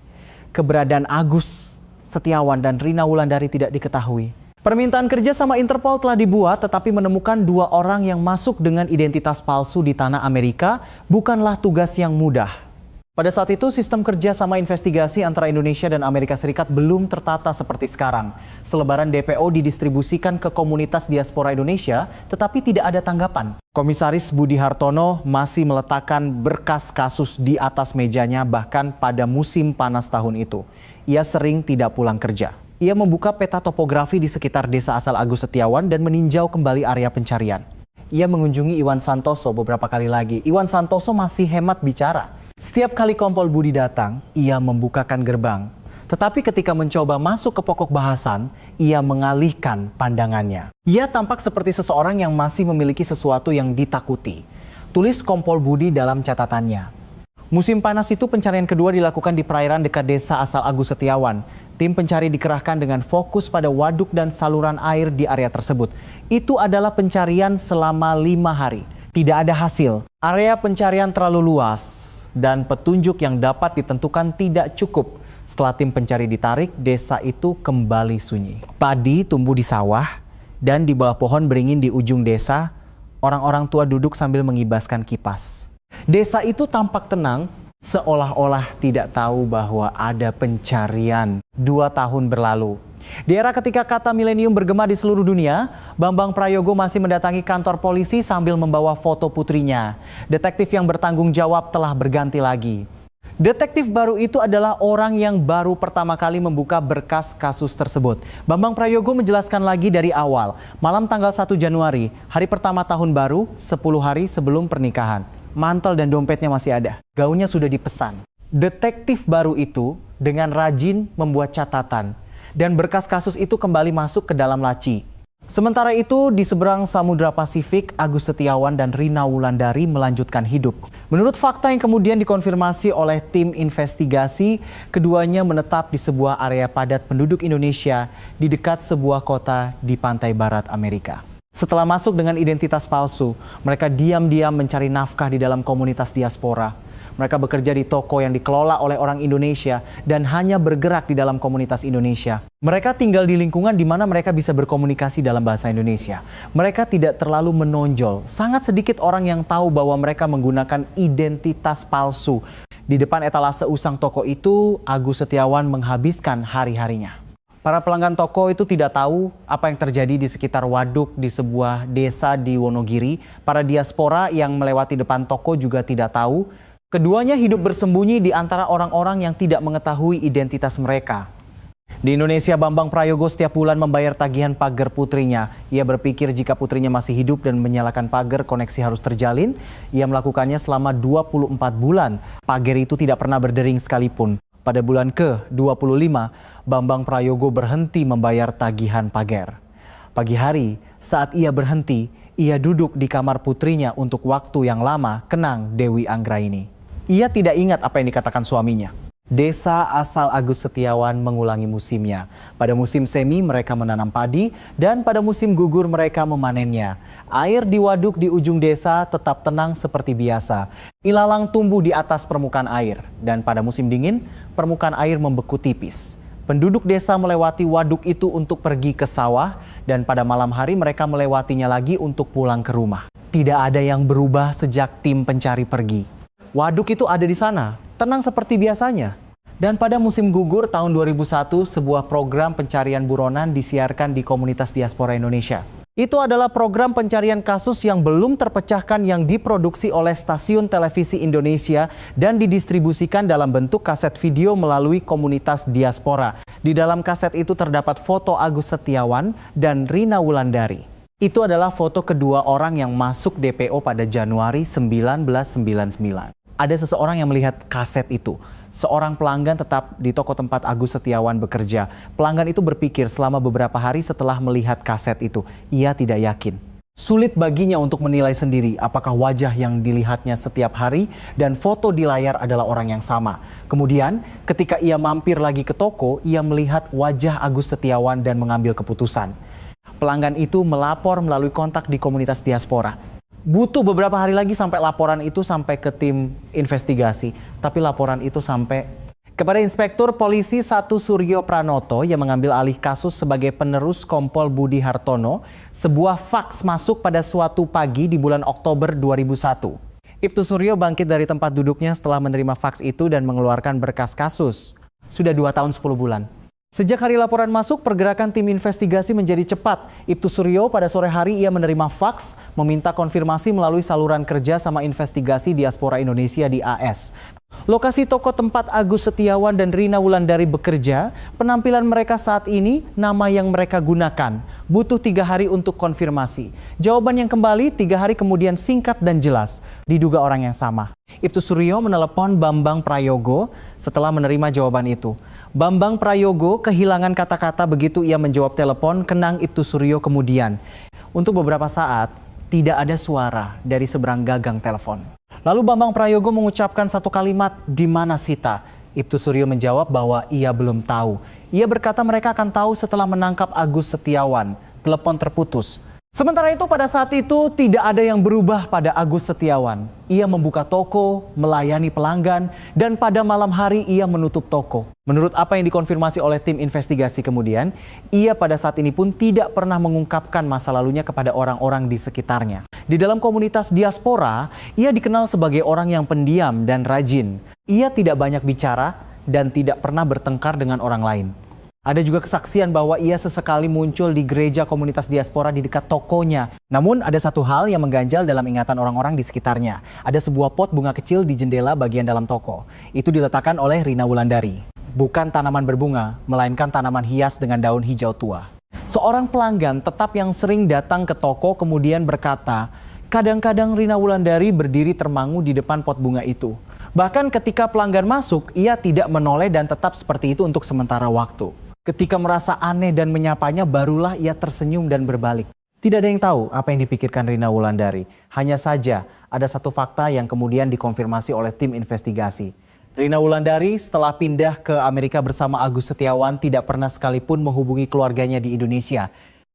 Keberadaan Agus Setiawan dan Rina Wulandari tidak diketahui. Permintaan kerja sama Interpol telah dibuat tetapi menemukan 2 orang yang masuk dengan identitas palsu di tanah Amerika bukanlah tugas yang mudah. Pada saat itu sistem kerja sama investigasi antara Indonesia dan Amerika Serikat belum tertata seperti sekarang. Selebaran DPO didistribusikan ke komunitas diaspora Indonesia tetapi tidak ada tanggapan. Komisaris Budi Hartono masih meletakkan berkas kasus di atas mejanya bahkan pada musim panas tahun itu. Ia sering tidak pulang kerja. Ia membuka peta topografi di sekitar desa asal Agus Setiawan dan meninjau kembali area pencarian. Ia mengunjungi Iwan Santoso beberapa kali lagi. Iwan Santoso masih hemat bicara. Setiap kali Kompol Budi datang, ia membukakan gerbang. Tetapi ketika mencoba masuk ke pokok bahasan, ia mengalihkan pandangannya. Ia tampak seperti seseorang yang masih memiliki sesuatu yang ditakuti. Tulis Kompol Budi dalam catatannya. Musim panas itu pencarian kedua dilakukan di perairan dekat desa asal Agus Setiawan. Tim pencari dikerahkan dengan fokus pada waduk dan saluran air di area tersebut. Itu adalah pencarian selama 5 hari. Tidak ada hasil. Area pencarian terlalu luas dan petunjuk yang dapat ditentukan tidak cukup. Setelah tim pencari ditarik, desa itu kembali sunyi. Padi tumbuh di sawah dan di bawah pohon beringin di ujung desa, orang-orang tua duduk sambil mengibaskan kipas. Desa itu tampak tenang, seolah-olah tidak tahu bahwa ada pencarian 2 tahun berlalu. Di era ketika kata milenium bergema di seluruh dunia, Bambang Prayogo masih mendatangi kantor polisi sambil membawa foto putrinya. Detektif yang bertanggung jawab telah berganti lagi. Detektif baru itu adalah orang yang baru pertama kali membuka berkas kasus tersebut. Bambang Prayogo menjelaskan lagi dari awal. Malam tanggal 1 Januari, hari pertama tahun baru, 10 hari sebelum pernikahan. Mantel dan dompetnya masih ada. Gaunnya sudah dipesan. Detektif baru itu dengan rajin membuat catatan. Dan berkas kasus itu kembali masuk ke dalam laci. Sementara itu, di seberang Samudra Pasifik, Agus Setiawan dan Rina Wulandari melanjutkan hidup. Menurut fakta yang kemudian dikonfirmasi oleh tim investigasi, keduanya menetap di sebuah area padat penduduk Indonesia di dekat sebuah kota di pantai barat Amerika. Setelah masuk dengan identitas palsu, mereka diam-diam mencari nafkah di dalam komunitas diaspora. Mereka bekerja di toko yang dikelola oleh orang Indonesia dan hanya bergerak di dalam komunitas Indonesia. Mereka tinggal di lingkungan di mana mereka bisa berkomunikasi dalam bahasa Indonesia. Mereka tidak terlalu menonjol. Sangat sedikit orang yang tahu bahwa mereka menggunakan identitas palsu. Di depan etalase usang toko itu, Agus Setiawan menghabiskan hari-harinya. Para pelanggan toko itu tidak tahu apa yang terjadi di sekitar waduk di sebuah desa di Wonogiri. Para diaspora yang melewati depan toko juga tidak tahu. Keduanya hidup bersembunyi di antara orang-orang yang tidak mengetahui identitas mereka. Di Indonesia, Bambang Prayogo setiap bulan membayar tagihan pagar putrinya. Ia berpikir jika putrinya masih hidup dan menyalakan pagar, koneksi harus terjalin. Ia melakukannya selama 24 bulan. Pagar itu tidak pernah berdering sekalipun. Pada bulan ke-25, Bambang Prayogo berhenti membayar tagihan pagar. Pagi hari, saat ia berhenti, ia duduk di kamar putrinya untuk waktu yang lama, kenang Dewi Anggraini. Ia tidak ingat apa yang dikatakan suaminya. Desa asal Agus Setiawan mengulangi musimnya. Pada musim semi mereka menanam padi dan pada musim gugur mereka memanennya. Air di waduk di ujung desa tetap tenang seperti biasa. Ilalang tumbuh di atas permukaan air dan pada musim dingin permukaan air membeku tipis. Penduduk desa melewati waduk itu untuk pergi ke sawah dan pada malam hari mereka melewatinya lagi untuk pulang ke rumah. Tidak ada yang berubah sejak tim pencari pergi. Waduk itu ada di sana, tenang seperti biasanya. Dan pada musim gugur tahun 2001, sebuah program pencarian buronan disiarkan di komunitas diaspora Indonesia. Itu adalah program pencarian kasus yang belum terpecahkan yang diproduksi oleh stasiun televisi Indonesia dan didistribusikan dalam bentuk kaset video melalui komunitas diaspora. Di dalam kaset itu terdapat foto Agus Setiawan dan Rina Wulandari. Itu adalah foto kedua orang yang masuk DPO pada Januari 1999. Ada seseorang yang melihat kaset itu. seorang pelanggan tetap di toko tempat Agus Setiawan bekerja. Pelanggan itu berpikir selama beberapa hari setelah melihat kaset itu, ia tidak yakin. Sulit baginya untuk menilai sendiri apakah wajah yang dilihatnya setiap hari dan foto di layar adalah orang yang sama. Kemudian ketika ia mampir lagi ke toko, ia melihat wajah Agus Setiawan dan mengambil keputusan. Pelanggan itu melapor melalui kontak di komunitas diaspora. Butuh beberapa hari lagi sampai laporan itu sampai ke tim investigasi. Tapi laporan itu sampai kepada Inspektur Polisi 1 Suryo Pranoto yang mengambil alih kasus sebagai penerus Kompol Budi Hartono, sebuah faks masuk pada suatu pagi di bulan Oktober 2001. Ibtu Suryo bangkit dari tempat duduknya setelah menerima faks itu dan mengeluarkan berkas kasus. Sudah 2 tahun 10 bulan. Sejak hari laporan masuk, pergerakan tim investigasi menjadi cepat. Ibtu Suryo pada sore hari ia menerima faks, meminta konfirmasi melalui saluran kerja sama investigasi diaspora Indonesia di AS. Lokasi toko tempat Agus Setiawan dan Rina Wulandari bekerja, penampilan mereka saat ini, nama yang mereka gunakan. Butuh 3 hari untuk konfirmasi. Jawaban yang kembali 3 hari kemudian singkat dan jelas. Diduga orang yang sama. Ibtu Suryo menelepon Bambang Prayogo setelah menerima jawaban itu. Bambang Prayogo kehilangan kata-kata begitu ia menjawab telepon kenang Ibtu Suryo kemudian. Untuk beberapa saat, tidak ada suara dari seberang gagang telepon. Lalu Bambang Prayogo mengucapkan satu kalimat, "Di mana Sita?" Ibtu Suryo menjawab bahwa ia belum tahu. Ia berkata mereka akan tahu setelah menangkap Agus Setiawan. Telepon terputus. Sementara itu pada saat itu tidak ada yang berubah pada Agus Setiawan. Ia membuka toko, melayani pelanggan, dan pada malam hari ia menutup toko. Menurut apa yang dikonfirmasi oleh tim investigasi kemudian, ia pada saat ini pun tidak pernah mengungkapkan masa lalunya kepada orang-orang di sekitarnya. Di dalam komunitas diaspora, ia dikenal sebagai orang yang pendiam dan rajin. Ia tidak banyak bicara dan tidak pernah bertengkar dengan orang lain. Ada juga kesaksian bahwa ia sesekali muncul di gereja komunitas diaspora di dekat tokonya. Namun ada satu hal yang mengganjal dalam ingatan orang-orang di sekitarnya. Ada sebuah pot bunga kecil di jendela bagian dalam toko. Itu diletakkan oleh Rina Wulandari. Bukan tanaman berbunga, melainkan tanaman hias dengan daun hijau tua. Seorang pelanggan tetap yang sering datang ke toko kemudian berkata, kadang-kadang Rina Wulandari berdiri termangu di depan pot bunga itu. Bahkan ketika pelanggan masuk, ia tidak menoleh dan tetap seperti itu untuk sementara waktu. Ketika merasa aneh dan menyapanya, barulah ia tersenyum dan berbalik. Tidak ada yang tahu apa yang dipikirkan Rina Wulandari. Hanya saja ada satu fakta yang kemudian dikonfirmasi oleh tim investigasi. Rina Wulandari setelah pindah ke Amerika bersama Agus Setiawan tidak pernah sekalipun menghubungi keluarganya di Indonesia.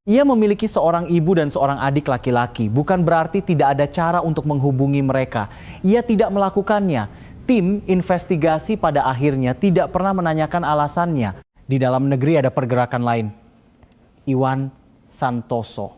Ia memiliki seorang ibu dan seorang adik laki-laki. Bukan berarti tidak ada cara untuk menghubungi mereka. Ia tidak melakukannya. Tim investigasi pada akhirnya tidak pernah menanyakan alasannya. Di dalam negeri ada pergerakan lain. Iwan Santoso,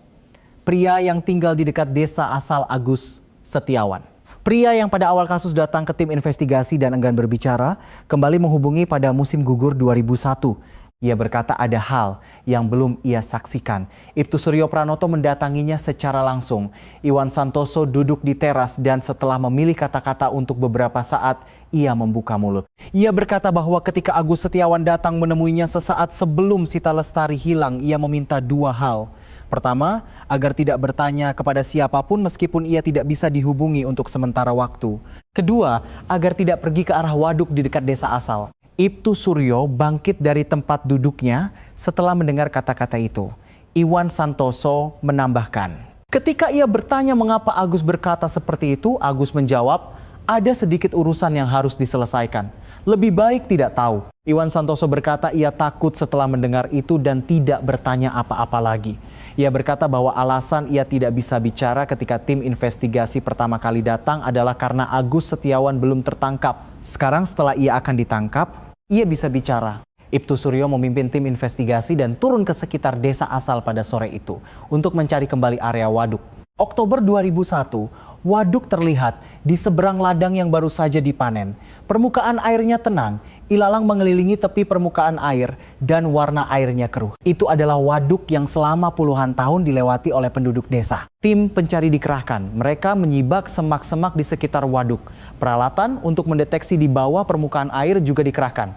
pria yang tinggal di dekat desa asal Agus Setiawan. Pria yang pada awal kasus datang ke tim investigasi dan enggan berbicara, kembali menghubungi pada musim gugur 2001. Ia berkata ada hal yang belum ia saksikan. Ibtu Suryo Pranoto mendatanginya secara langsung. Iwan Santoso duduk di teras dan setelah memilih kata-kata untuk beberapa saat, ia membuka mulut. Ia berkata bahwa ketika Agus Setiawan datang menemuinya sesaat sebelum Sita Lestari hilang, ia meminta 2 hal. Pertama, agar tidak bertanya kepada siapapun meskipun ia tidak bisa dihubungi untuk sementara waktu. Kedua, agar tidak pergi ke arah waduk di dekat desa asal. Ibtu Suryo bangkit dari tempat duduknya setelah mendengar kata-kata itu. Iwan Santoso menambahkan, ketika ia bertanya mengapa Agus berkata seperti itu, Agus menjawab, ada sedikit urusan yang harus diselesaikan. Lebih baik tidak tahu. Iwan Santoso berkata ia takut setelah mendengar itu dan tidak bertanya apa-apa lagi. Ia berkata bahwa alasan ia tidak bisa bicara ketika tim investigasi pertama kali datang adalah karena Agus Setiawan belum tertangkap. Sekarang setelah ia akan ditangkap, ia bisa bicara. Ibtu Suryo memimpin tim investigasi dan turun ke sekitar desa asal pada sore itu untuk mencari kembali area waduk. Oktober 2001, waduk terlihat di seberang ladang yang baru saja dipanen. Permukaan airnya tenang, ilalang mengelilingi tepi permukaan air dan warna airnya keruh. Itu adalah waduk yang selama puluhan tahun dilewati oleh penduduk desa. Tim pencari dikerahkan. Mereka menyibak semak-semak di sekitar waduk. Peralatan untuk mendeteksi di bawah permukaan air juga dikerahkan.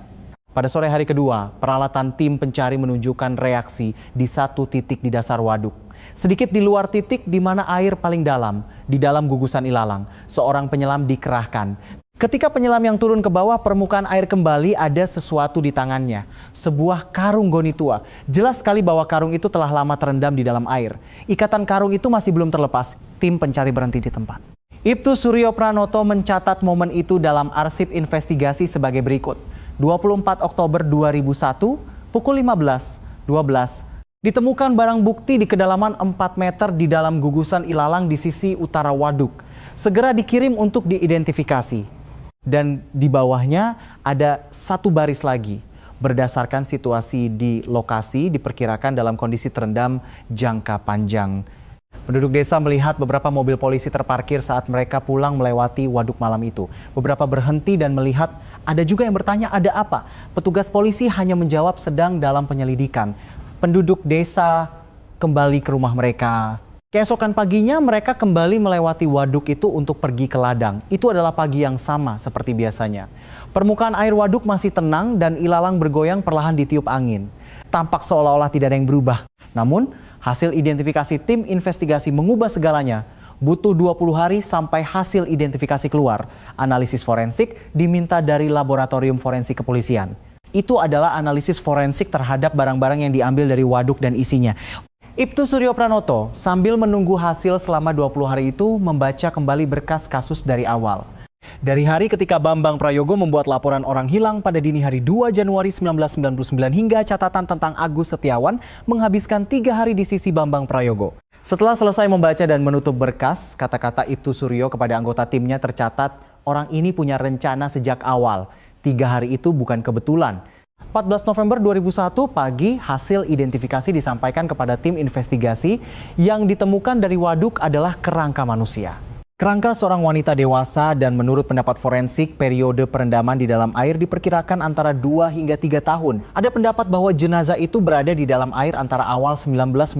Pada sore hari kedua, peralatan tim pencari menunjukkan reaksi di satu titik di dasar waduk. Sedikit di luar titik di mana air paling dalam, di dalam gugusan ilalang, seorang penyelam dikerahkan. Ketika penyelam yang turun ke bawah permukaan air kembali, ada sesuatu di tangannya. Sebuah karung goni tua. Jelas sekali bahwa karung itu telah lama terendam di dalam air. Ikatan karung itu masih belum terlepas. Tim pencari berhenti di tempat. Ibtu Suryo Pranoto mencatat momen itu dalam arsip investigasi sebagai berikut. 24 Oktober 2001, pukul 15.12, ditemukan barang bukti di kedalaman 4 meter di dalam gugusan ilalang di sisi utara waduk. Segera dikirim untuk diidentifikasi. Dan di bawahnya ada satu baris lagi. Berdasarkan situasi di lokasi diperkirakan dalam kondisi terendam jangka panjang. Penduduk desa melihat beberapa mobil polisi terparkir saat mereka pulang melewati waduk malam itu. Beberapa berhenti dan melihat, ada juga yang bertanya ada apa. Petugas polisi hanya menjawab sedang dalam penyelidikan. Penduduk desa kembali ke rumah mereka. Keesokan paginya mereka kembali melewati waduk itu untuk pergi ke ladang. Itu adalah pagi yang sama seperti biasanya. Permukaan air waduk masih tenang dan ilalang bergoyang perlahan ditiup angin. Tampak seolah-olah tidak ada yang berubah. Namun, hasil identifikasi tim investigasi mengubah segalanya. Butuh 20 hari sampai hasil identifikasi keluar. Analisis forensik diminta dari laboratorium forensik kepolisian. Itu adalah analisis forensik terhadap barang-barang yang diambil dari waduk dan isinya. Ibtu Suryo Pranoto sambil menunggu hasil selama 20 hari itu membaca kembali berkas kasus dari awal. Dari hari ketika Bambang Prayogo membuat laporan orang hilang pada dini hari 2 Januari 1999 hingga catatan tentang Agus Setiawan menghabiskan 3 hari di sisi Bambang Prayogo. Setelah selesai membaca dan menutup berkas, kata-kata Ibtu Suryo kepada anggota timnya tercatat, orang ini punya rencana sejak awal. 3 hari itu bukan kebetulan. 14 November 2001 pagi hasil identifikasi disampaikan kepada tim investigasi yang ditemukan dari waduk adalah kerangka manusia. Kerangka seorang wanita dewasa dan menurut pendapat forensik periode perendaman di dalam air diperkirakan antara 2 hingga 3 tahun. Ada pendapat bahwa jenazah itu berada di dalam air antara awal 1999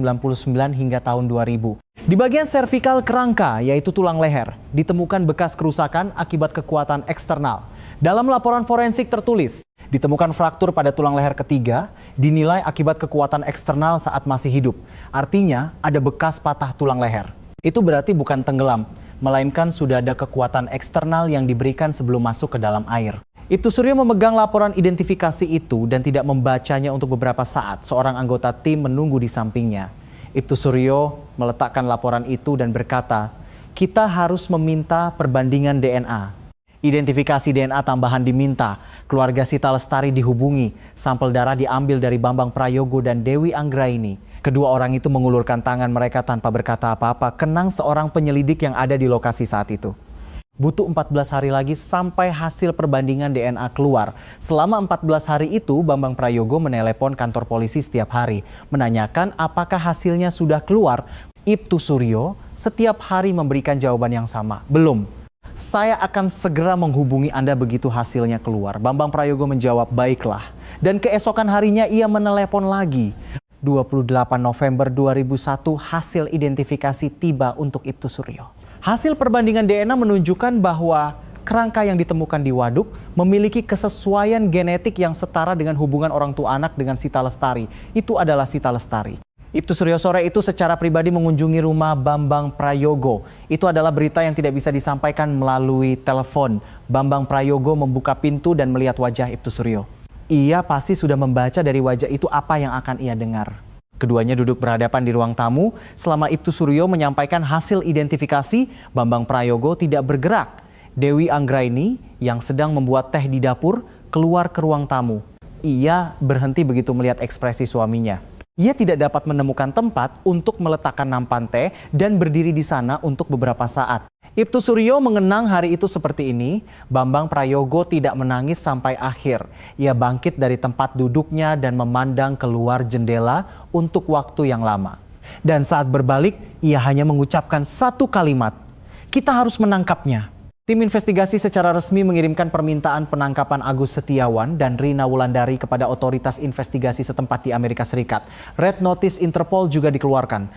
hingga tahun 2000. Di bagian servikal kerangka yaitu tulang leher ditemukan bekas kerusakan akibat kekuatan eksternal. Dalam laporan forensik tertulis, ditemukan fraktur pada tulang leher ketiga, dinilai akibat kekuatan eksternal saat masih hidup. Artinya ada bekas patah tulang leher. Itu berarti bukan tenggelam, melainkan sudah ada kekuatan eksternal yang diberikan sebelum masuk ke dalam air. Ibtu Suryo memegang laporan identifikasi itu dan tidak membacanya untuk beberapa saat. Seorang anggota tim menunggu di sampingnya. Ibtu Suryo meletakkan laporan itu dan berkata, "Kita harus meminta perbandingan DNA." Identifikasi DNA tambahan diminta, keluarga Sita Lestari dihubungi, sampel darah diambil dari Bambang Prayogo dan Dewi Anggraini. Kedua orang itu mengulurkan tangan mereka tanpa berkata apa-apa, kenang seorang penyelidik yang ada di lokasi saat itu. Butuh 14 hari lagi sampai hasil perbandingan DNA keluar. Selama 14 hari itu, Bambang Prayogo menelepon kantor polisi setiap hari, menanyakan apakah hasilnya sudah keluar. Ibtu Suryo setiap hari memberikan jawaban yang sama, belum. Saya akan segera menghubungi Anda begitu hasilnya keluar. Bambang Prayogo menjawab, baiklah. Dan keesokan harinya ia menelepon lagi. 28 November 2001 hasil identifikasi tiba untuk Ibtu Suryo. Hasil perbandingan DNA menunjukkan bahwa kerangka yang ditemukan di waduk memiliki kesesuaian genetik yang setara dengan hubungan orang tua anak dengan Sita Lestari. Itu adalah Sita Lestari. Ibtu Suryo sore itu secara pribadi mengunjungi rumah Bambang Prayogo. Itu adalah berita yang tidak bisa disampaikan melalui telepon. Bambang Prayogo membuka pintu dan melihat wajah Ibtu Suryo. Ia pasti sudah membaca dari wajah itu apa yang akan ia dengar. Keduanya duduk berhadapan di ruang tamu. Selama Ibtu Suryo menyampaikan hasil identifikasi, Bambang Prayogo tidak bergerak. Dewi Anggraini yang sedang membuat teh di dapur keluar ke ruang tamu. Ia berhenti begitu melihat ekspresi suaminya. Ia tidak dapat menemukan tempat untuk meletakkan nampan teh dan berdiri di sana untuk beberapa saat. Ibtu Suryo mengenang hari itu seperti ini. Bambang Prayogo tidak menangis sampai akhir. Ia bangkit dari tempat duduknya dan memandang keluar jendela untuk waktu yang lama. Dan saat berbalik, ia hanya mengucapkan satu kalimat, "Kita harus menangkapnya." Tim investigasi secara resmi mengirimkan permintaan penangkapan Agus Setiawan dan Rina Wulandari kepada otoritas investigasi setempat di Amerika Serikat. Red Notice Interpol juga dikeluarkan.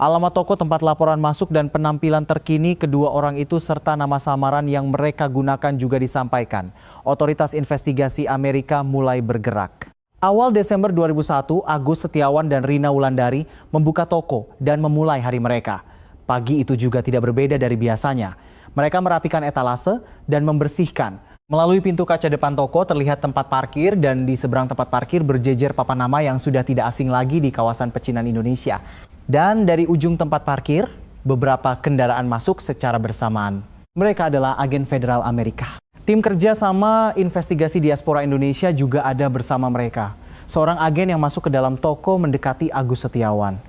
Alamat toko tempat laporan masuk dan penampilan terkini kedua orang itu serta nama samaran yang mereka gunakan juga disampaikan. Otoritas investigasi Amerika mulai bergerak. Awal Desember 2001, Agus Setiawan dan Rina Wulandari membuka toko dan memulai hari mereka. Pagi itu juga tidak berbeda dari biasanya. Mereka merapikan etalase dan membersihkan. Melalui pintu kaca depan toko terlihat tempat parkir dan di seberang tempat parkir berjejer papan nama yang sudah tidak asing lagi di kawasan pecinan Indonesia. Dan dari ujung tempat parkir, beberapa kendaraan masuk secara bersamaan. Mereka adalah agen federal Amerika. Tim kerjasama investigasi diaspora Indonesia juga ada bersama mereka. Seorang agen yang masuk ke dalam toko mendekati Agus Setiawan.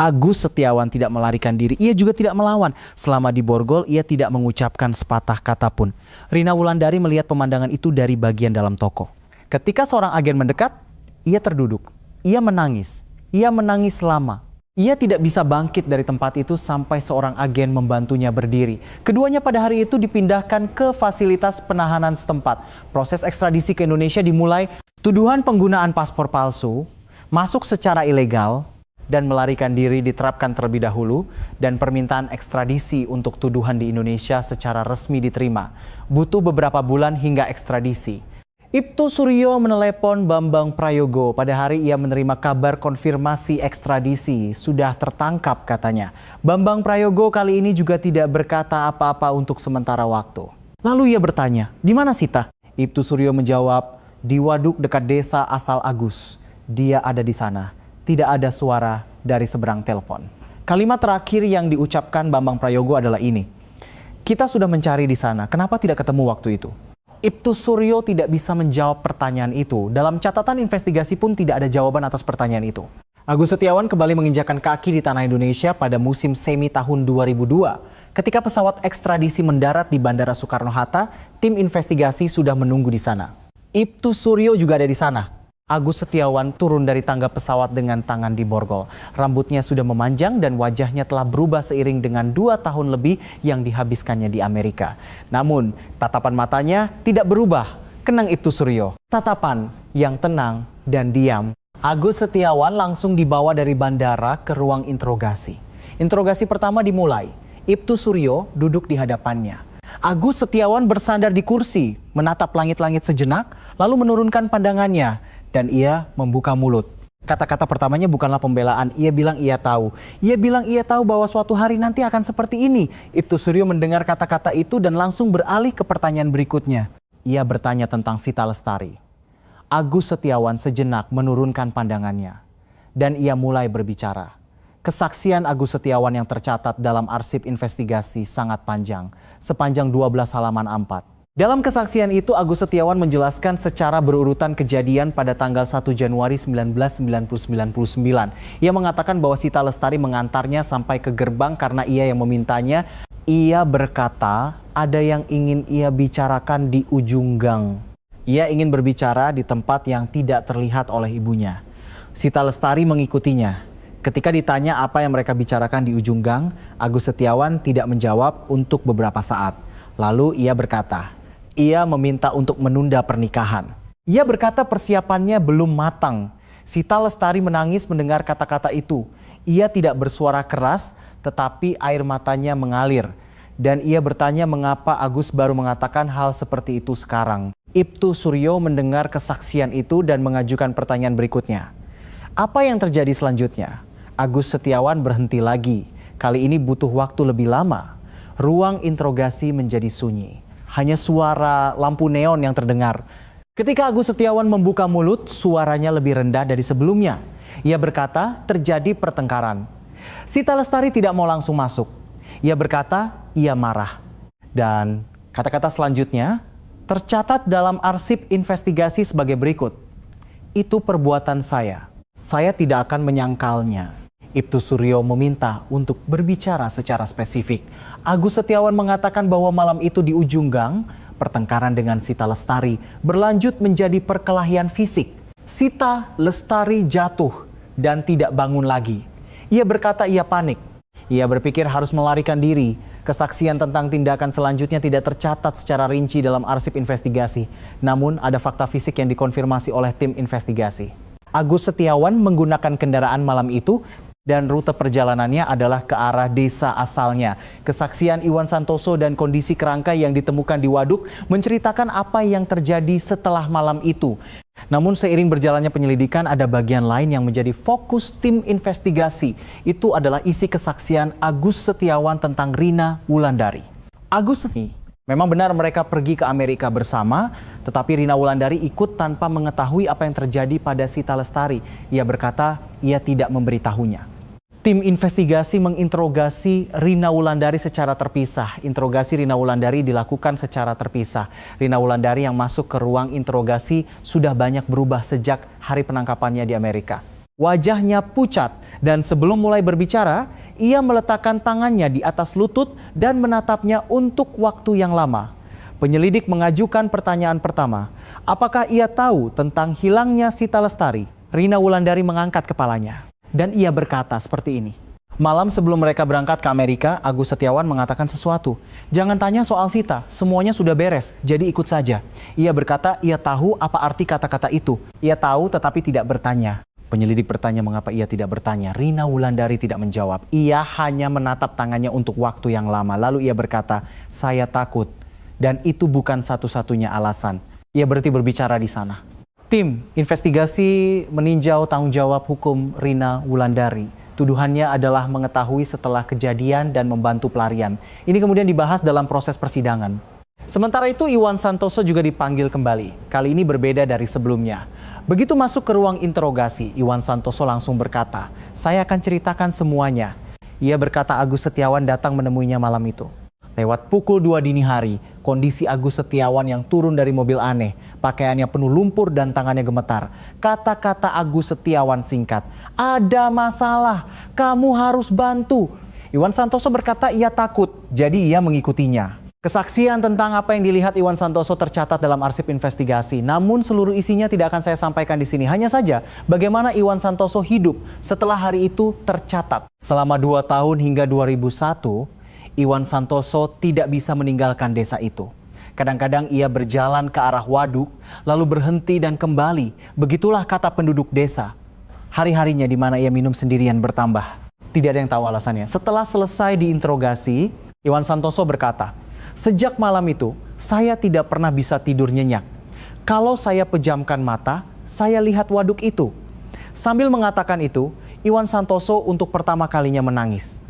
Agus Setiawan tidak melarikan diri, ia juga tidak melawan. Selama di borgol, ia tidak mengucapkan sepatah kata pun. Rina Wulandari melihat pemandangan itu dari bagian dalam toko. Ketika seorang agen mendekat, ia terduduk. Ia menangis lama. Ia tidak bisa bangkit dari tempat itu sampai seorang agen membantunya berdiri. Keduanya pada hari itu dipindahkan ke fasilitas penahanan setempat. Proses ekstradisi ke Indonesia dimulai. Tuduhan penggunaan paspor palsu, masuk secara ilegal, dan melarikan diri diterapkan terlebih dahulu, dan permintaan ekstradisi untuk tuduhan di Indonesia secara resmi diterima. Butuh beberapa bulan hingga ekstradisi. Ibtu Suryo menelepon Bambang Prayogo. Pada hari ia menerima kabar konfirmasi ekstradisi. Sudah tertangkap katanya. Bambang Prayogo kali ini juga tidak berkata apa-apa untuk sementara waktu. Lalu ia bertanya, di mana Sita? Ibtu Suryo menjawab, di waduk dekat desa asal Agus. Dia ada di sana. Tidak ada suara dari seberang telepon. Kalimat terakhir yang diucapkan Bambang Prayogo adalah ini. Kita sudah mencari di sana, kenapa tidak ketemu waktu itu? Ibtu Suryo tidak bisa menjawab pertanyaan itu. Dalam catatan investigasi pun tidak ada jawaban atas pertanyaan itu. Agus Setiawan kembali menginjakan kaki di tanah Indonesia pada musim semi tahun 2002. Ketika pesawat ekstradisi mendarat di Bandara Soekarno-Hatta, tim investigasi sudah menunggu di sana. Ibtu Suryo juga ada di sana. Agus Setiawan turun dari tangga pesawat dengan tangan di borgol. Rambutnya sudah memanjang dan wajahnya telah berubah seiring dengan 2 tahun lebih yang dihabiskannya di Amerika. Namun, tatapan matanya tidak berubah. Kenang Ibtu Suryo. Tatapan yang tenang dan diam. Agus Setiawan langsung dibawa dari bandara ke ruang interogasi. Interogasi pertama dimulai. Ibtu Suryo duduk di hadapannya. Agus Setiawan bersandar di kursi, menatap langit-langit sejenak, lalu menurunkan pandangannya. Dan ia membuka mulut. Kata-kata pertamanya bukanlah pembelaan. Ia bilang ia tahu. Ia bilang ia tahu bahwa suatu hari nanti akan seperti ini. Ibtu Suryo mendengar kata-kata itu dan langsung beralih ke pertanyaan berikutnya. Ia bertanya tentang Sita Lestari. Agus Setiawan sejenak menurunkan pandangannya. Dan ia mulai berbicara. Kesaksian Agus Setiawan yang tercatat dalam arsip investigasi sangat panjang. Sepanjang 12 halaman A4. Dalam kesaksian itu, Agus Setiawan menjelaskan secara berurutan kejadian pada tanggal 1 Januari 1999. Ia mengatakan bahwa Sita Lestari mengantarnya sampai ke gerbang karena ia yang memintanya. Ia berkata ada yang ingin ia bicarakan di ujung gang. Ia ingin berbicara di tempat yang tidak terlihat oleh ibunya. Sita Lestari mengikutinya. Ketika ditanya apa yang mereka bicarakan di ujung gang, Agus Setiawan tidak menjawab untuk beberapa saat. Lalu ia berkata, ia meminta untuk menunda pernikahan. Ia berkata persiapannya belum matang. Sita Lestari menangis mendengar kata-kata itu. Ia tidak bersuara keras, tetapi air matanya mengalir. Dan ia bertanya mengapa Agus baru mengatakan hal seperti itu sekarang. Ibtu Suryo mendengar kesaksian itu dan mengajukan pertanyaan berikutnya. Apa yang terjadi selanjutnya? Agus Setiawan berhenti lagi. Kali ini butuh waktu lebih lama. Ruang interogasi menjadi sunyi. Hanya suara lampu neon yang terdengar. Ketika Agus Setiawan membuka mulut, suaranya lebih rendah dari sebelumnya. Ia berkata, terjadi pertengkaran. Sita Lestari tidak mau langsung masuk. Ia berkata, ia marah. Dan kata-kata selanjutnya tercatat dalam arsip investigasi sebagai berikut. Itu perbuatan saya. Saya tidak akan menyangkalnya. Ibtu Suryo meminta untuk berbicara secara spesifik. Agus Setiawan mengatakan bahwa malam itu di ujung gang, pertengkaran dengan Sita Lestari berlanjut menjadi perkelahian fisik. Sita Lestari jatuh dan tidak bangun lagi. Ia berkata ia panik. Ia berpikir harus melarikan diri. Kesaksian tentang tindakan selanjutnya tidak tercatat secara rinci dalam arsip investigasi. Namun ada fakta fisik yang dikonfirmasi oleh tim investigasi. Agus Setiawan menggunakan kendaraan malam itu dan rute perjalanannya adalah ke arah desa asalnya. Kesaksian Iwan Santoso dan kondisi kerangka yang ditemukan di waduk menceritakan apa yang terjadi setelah malam itu. Namun seiring berjalannya penyelidikan ada bagian lain yang menjadi fokus tim investigasi. Itu adalah isi kesaksian Agus Setiawan tentang Rina Wulandari. Agus nih, memang benar mereka pergi ke Amerika bersama, tetapi Rina Wulandari ikut tanpa mengetahui apa yang terjadi pada Sita Lestari. Ia berkata ia tidak memberitahunya. Tim investigasi menginterogasi Rina Wulandari secara terpisah. Interogasi Rina Wulandari dilakukan secara terpisah. Rina Wulandari yang masuk ke ruang interogasi sudah banyak berubah sejak hari penangkapannya di Amerika. Wajahnya pucat dan sebelum mulai berbicara, ia meletakkan tangannya di atas lutut dan menatapnya untuk waktu yang lama. Penyelidik mengajukan pertanyaan pertama, apakah ia tahu tentang hilangnya Sita Lestari? Rina Wulandari mengangkat kepalanya. Dan ia berkata seperti ini. Malam sebelum mereka berangkat ke Amerika, Agus Setiawan mengatakan sesuatu. Jangan tanya soal Sita, semuanya sudah beres, jadi ikut saja. Ia berkata ia tahu apa arti kata-kata itu. Ia tahu tetapi tidak bertanya. Penyelidik bertanya mengapa ia tidak bertanya. Rina Wulandari tidak menjawab. Ia hanya menatap tangannya untuk waktu yang lama. Lalu ia berkata, saya takut. Dan itu bukan satu-satunya alasan. Ia berhenti berbicara di sana. Tim investigasi meninjau tanggung jawab hukum Rina Wulandari. Tuduhannya adalah mengetahui setelah kejadian dan membantu pelarian. Ini kemudian dibahas dalam proses persidangan. Sementara itu Iwan Santoso juga dipanggil kembali. Kali ini berbeda dari sebelumnya. Begitu masuk ke ruang interogasi, Iwan Santoso langsung berkata, saya akan ceritakan semuanya. Ia berkata Agus Setiawan datang menemuinya malam itu. Lewat pukul 2 dini hari, kondisi Agus Setiawan yang turun dari mobil aneh, pakaiannya penuh lumpur dan tangannya gemetar. Kata-kata Agus Setiawan singkat, ada masalah, kamu harus bantu. Iwan Santoso berkata ia takut, jadi ia mengikutinya. Kesaksian tentang apa yang dilihat Iwan Santoso tercatat dalam arsip investigasi. Namun seluruh isinya tidak akan saya sampaikan di sini. Hanya saja bagaimana Iwan Santoso hidup setelah hari itu tercatat. Selama 2 tahun hingga 2001, Iwan Santoso tidak bisa meninggalkan desa itu. Kadang-kadang ia berjalan ke arah waduk, lalu berhenti dan kembali. Begitulah kata penduduk desa. Hari-harinya di mana ia minum sendirian bertambah. Tidak ada yang tahu alasannya. Setelah selesai diinterogasi, Iwan Santoso berkata, sejak malam itu, saya tidak pernah bisa tidur nyenyak. Kalau saya pejamkan mata, saya lihat waduk itu. Sambil mengatakan itu, Iwan Santoso untuk pertama kalinya menangis.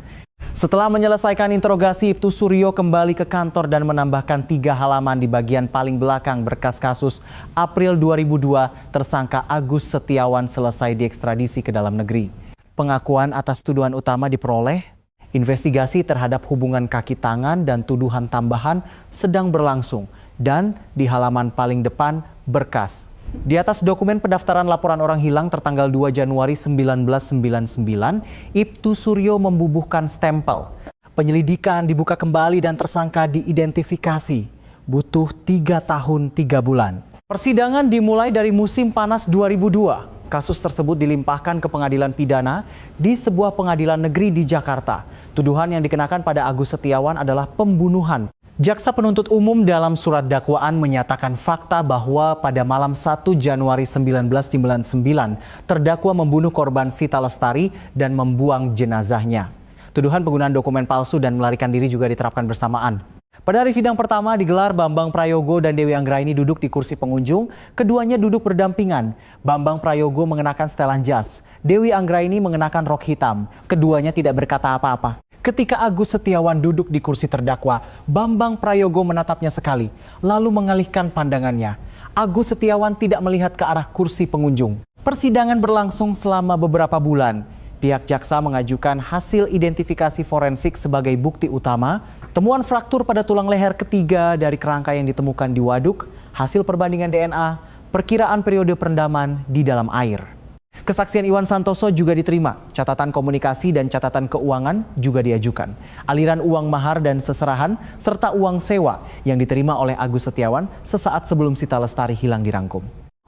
Setelah menyelesaikan interogasi, Ibtu Suryo kembali ke kantor dan menambahkan 3 halaman di bagian paling belakang berkas kasus. April 2002, tersangka Agus Setiawan selesai diekstradisi ke dalam negeri. Pengakuan atas tuduhan utama diperoleh. Investigasi terhadap hubungan kaki tangan dan tuduhan tambahan sedang berlangsung. Dan di halaman paling depan, berkas. Di atas dokumen pendaftaran laporan orang hilang tertanggal 2 Januari 1999, Ibtu Suryo membubuhkan stempel. Penyelidikan dibuka kembali dan tersangka diidentifikasi. Butuh 3 tahun 3 bulan. Persidangan dimulai dari musim panas 2002. Kasus tersebut dilimpahkan ke pengadilan pidana di sebuah pengadilan negeri di Jakarta. Tuduhan yang dikenakan pada Agus Setiawan adalah pembunuhan. Jaksa penuntut umum dalam surat dakwaan menyatakan fakta bahwa pada malam 1 Januari 1999 terdakwa membunuh korban Sita Lestari dan membuang jenazahnya. Tuduhan penggunaan dokumen palsu dan melarikan diri juga diterapkan bersamaan. Pada hari sidang pertama digelar, Bambang Prayogo dan Dewi Anggraini duduk di kursi pengunjung. Keduanya duduk berdampingan. Bambang Prayogo mengenakan setelan jas. Dewi Anggraini mengenakan rok hitam. Keduanya tidak berkata apa-apa. Ketika Agus Setiawan duduk di kursi terdakwa, Bambang Prayogo menatapnya sekali, lalu mengalihkan pandangannya. Agus Setiawan tidak melihat ke arah kursi pengunjung. Persidangan berlangsung selama beberapa bulan. Pihak jaksa mengajukan hasil identifikasi forensik sebagai bukti utama, temuan fraktur pada tulang leher ketiga dari kerangka yang ditemukan di waduk, hasil perbandingan DNA, perkiraan periode perendaman di dalam air. Kesaksian Iwan Santoso juga diterima, catatan komunikasi dan catatan keuangan juga diajukan. Aliran uang mahar dan seserahan serta uang sewa yang diterima oleh Agus Setiawan sesaat sebelum Sita Lestari hilang dirangkum.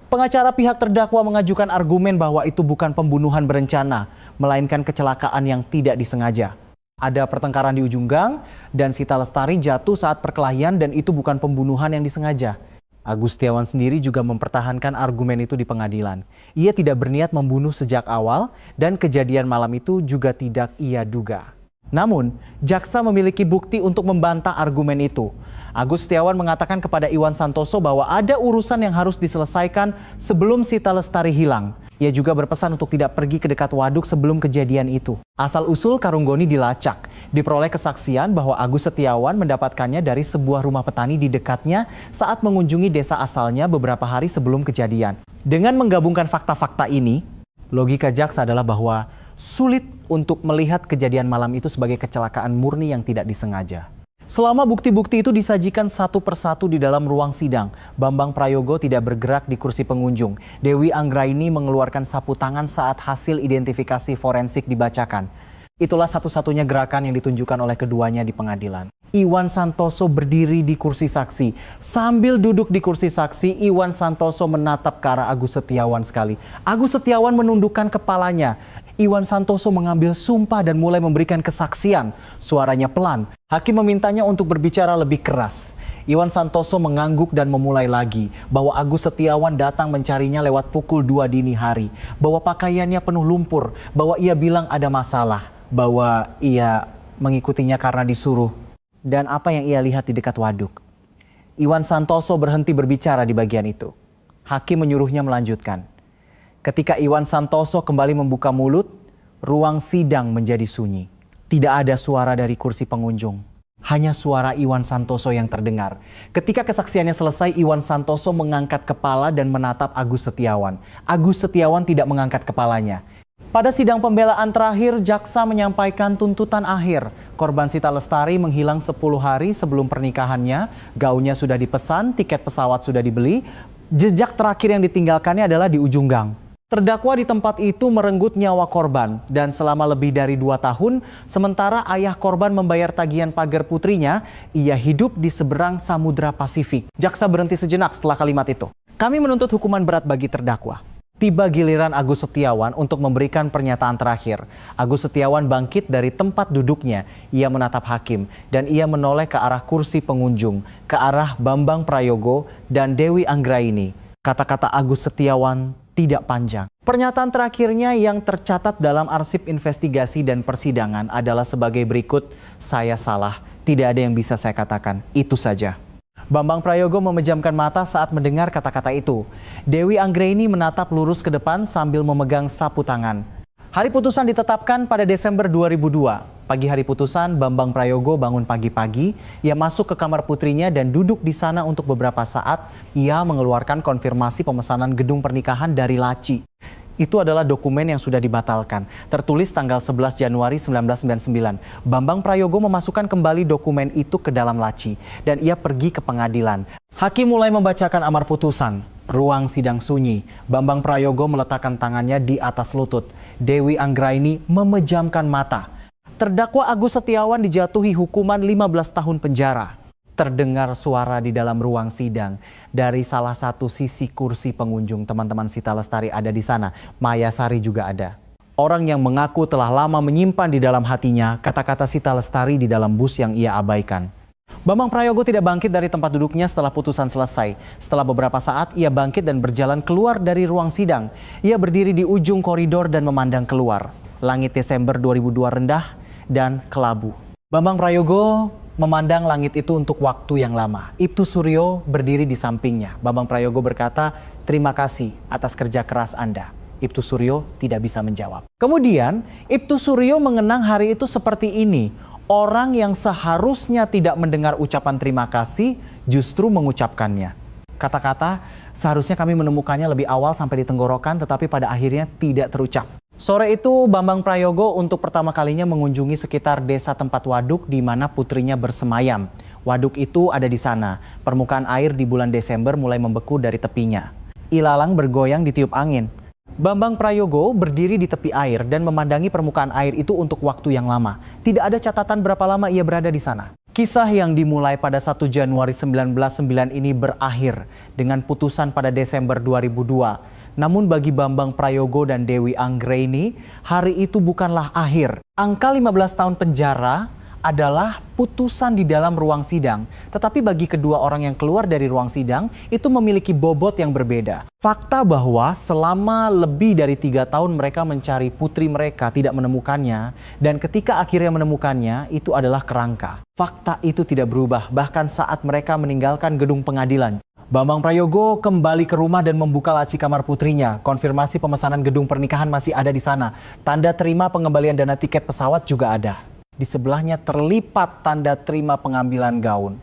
Pengacara pihak terdakwa mengajukan argumen bahwa itu bukan pembunuhan berencana, melainkan kecelakaan yang tidak disengaja. Ada pertengkaran di ujung gang dan Sita Lestari jatuh saat perkelahian dan itu bukan pembunuhan yang disengaja. Agus Setiawan sendiri juga mempertahankan argumen itu di pengadilan. Ia tidak berniat membunuh sejak awal dan kejadian malam itu juga tidak ia duga. Namun, jaksa memiliki bukti untuk membantah argumen itu. Agus Setiawan mengatakan kepada Iwan Santoso bahwa ada urusan yang harus diselesaikan sebelum Sita Lestari hilang. Ia juga berpesan untuk tidak pergi ke dekat waduk sebelum kejadian itu. Asal-usul karung goni dilacak. Diperoleh kesaksian bahwa Agus Setiawan mendapatkannya dari sebuah rumah petani di dekatnya saat mengunjungi desa asalnya beberapa hari sebelum kejadian. Dengan menggabungkan fakta-fakta ini, logika jaksa adalah bahwa sulit untuk melihat kejadian malam itu sebagai kecelakaan murni yang tidak disengaja. Selama bukti-bukti itu disajikan satu persatu di dalam ruang sidang, Bambang Prayogo tidak bergerak di kursi pengunjung. Dewi Anggraini mengeluarkan sapu tangan saat hasil identifikasi forensik dibacakan. Itulah satu-satunya gerakan yang ditunjukkan oleh keduanya di pengadilan. Iwan Santoso berdiri di kursi saksi. Sambil duduk di kursi saksi, Iwan Santoso menatap ke arah Agus Setiawan sekali. Agus Setiawan menundukkan kepalanya. Iwan Santoso mengambil sumpah dan mulai memberikan kesaksian. Suaranya pelan. Hakim memintanya untuk berbicara lebih keras. Iwan Santoso mengangguk dan memulai lagi bahwa Agus Setiawan datang mencarinya lewat pukul 2 dini hari, bahwa pakaiannya penuh lumpur, bahwa ia bilang ada masalah, bahwa ia mengikutinya karena disuruh, dan apa yang ia lihat di dekat waduk. Iwan Santoso berhenti berbicara di bagian itu. Hakim menyuruhnya melanjutkan. Ketika Iwan Santoso kembali membuka mulut, ruang sidang menjadi sunyi. Tidak ada suara dari kursi pengunjung. Hanya suara Iwan Santoso yang terdengar. Ketika kesaksiannya selesai, Iwan Santoso mengangkat kepala dan menatap Agus Setiawan. Agus Setiawan tidak mengangkat kepalanya. Pada sidang pembelaan terakhir, jaksa menyampaikan tuntutan akhir. Korban Sita Lestari menghilang 10 hari sebelum pernikahannya. Gaunnya sudah dipesan, tiket pesawat sudah dibeli. Jejak terakhir yang ditinggalkannya adalah di ujung gang. Terdakwa di tempat itu merenggut nyawa korban dan selama lebih dari 2 tahun, sementara ayah korban membayar tagihan pagar putrinya, ia hidup di seberang Samudra Pasifik. Jaksa berhenti sejenak setelah kalimat itu. Kami menuntut hukuman berat bagi terdakwa. Tiba giliran Agus Setiawan untuk memberikan pernyataan terakhir. Agus Setiawan bangkit dari tempat duduknya. Ia menatap hakim dan ia menoleh ke arah kursi pengunjung, ke arah Bambang Prayogo dan Dewi Anggraini. Kata-kata Agus Setiawan tidak panjang. Pernyataan terakhirnya yang tercatat dalam arsip investigasi dan persidangan adalah sebagai berikut. Saya salah, tidak ada yang bisa saya katakan, itu saja. Bambang Prayogo memejamkan mata saat mendengar kata-kata itu. Dewi Anggraini menatap lurus ke depan sambil memegang sapu tangan. Hari putusan ditetapkan pada Desember 2002. Pagi hari putusan, Bambang Prayogo bangun pagi-pagi. Ia masuk ke kamar putrinya dan duduk di sana untuk beberapa saat. Ia mengeluarkan konfirmasi pemesanan gedung pernikahan dari laci. Itu adalah dokumen yang sudah dibatalkan. Tertulis tanggal 11 Januari 1999. Bambang Prayogo memasukkan kembali dokumen itu ke dalam laci. Dan ia pergi ke pengadilan. Hakim mulai membacakan amar putusan. Ruang sidang sunyi. Bambang Prayogo meletakkan tangannya di atas lutut. Dewi Anggraini memejamkan mata. Terdakwa Agus Setiawan dijatuhi hukuman 15 tahun penjara. Terdengar suara di dalam ruang sidang dari salah satu sisi kursi pengunjung. Teman-teman Sita Lestari ada di sana. Maya Sari juga ada. Orang yang mengaku telah lama menyimpan di dalam hatinya kata-kata Sita Lestari di dalam bus yang ia abaikan. Bambang Prayogo tidak bangkit dari tempat duduknya setelah putusan selesai. Setelah beberapa saat, ia bangkit dan berjalan keluar dari ruang sidang. Ia berdiri di ujung koridor dan memandang keluar. Langit Desember 2002 rendah dan kelabu. Bambang Prayogo memandang langit itu untuk waktu yang lama. Ibtu Suryo berdiri di sampingnya. Bambang Prayogo berkata, "Terima kasih atas kerja keras Anda." Ibtu Suryo tidak bisa menjawab. Kemudian, Ibtu Suryo mengenang hari itu seperti ini. Orang yang seharusnya tidak mendengar ucapan terima kasih justru mengucapkannya. Kata-kata, seharusnya kami menemukannya lebih awal sampai di tenggorokan, tetapi pada akhirnya tidak terucap. Sore itu Bambang Prayogo untuk pertama kalinya mengunjungi sekitar desa tempat waduk di mana putrinya bersemayam. Waduk itu ada di sana. Permukaan air di bulan Desember mulai membeku dari tepinya. Ilalang bergoyang ditiup angin. Bambang Prayogo berdiri di tepi air dan memandangi permukaan air itu untuk waktu yang lama. Tidak ada catatan berapa lama ia berada di sana. Kisah yang dimulai pada 1 Januari 1999 ini berakhir dengan putusan pada Desember 2002. Namun bagi Bambang Prayogo dan Dewi Anggraini, hari itu bukanlah akhir. Angka 15 tahun penjara adalah putusan di dalam ruang sidang. Tetapi bagi kedua orang yang keluar dari ruang sidang, itu memiliki bobot yang berbeda. Fakta bahwa selama lebih dari 3 tahun mereka mencari putri mereka tidak menemukannya. Dan ketika akhirnya menemukannya, itu adalah kerangka. Fakta itu tidak berubah, bahkan saat mereka meninggalkan gedung pengadilan. Bambang Prayogo kembali ke rumah dan membuka laci kamar putrinya. Konfirmasi pemesanan gedung pernikahan masih ada di sana. Tanda terima pengembalian dana tiket pesawat juga ada. Di sebelahnya terlipat tanda terima pengambilan gaun.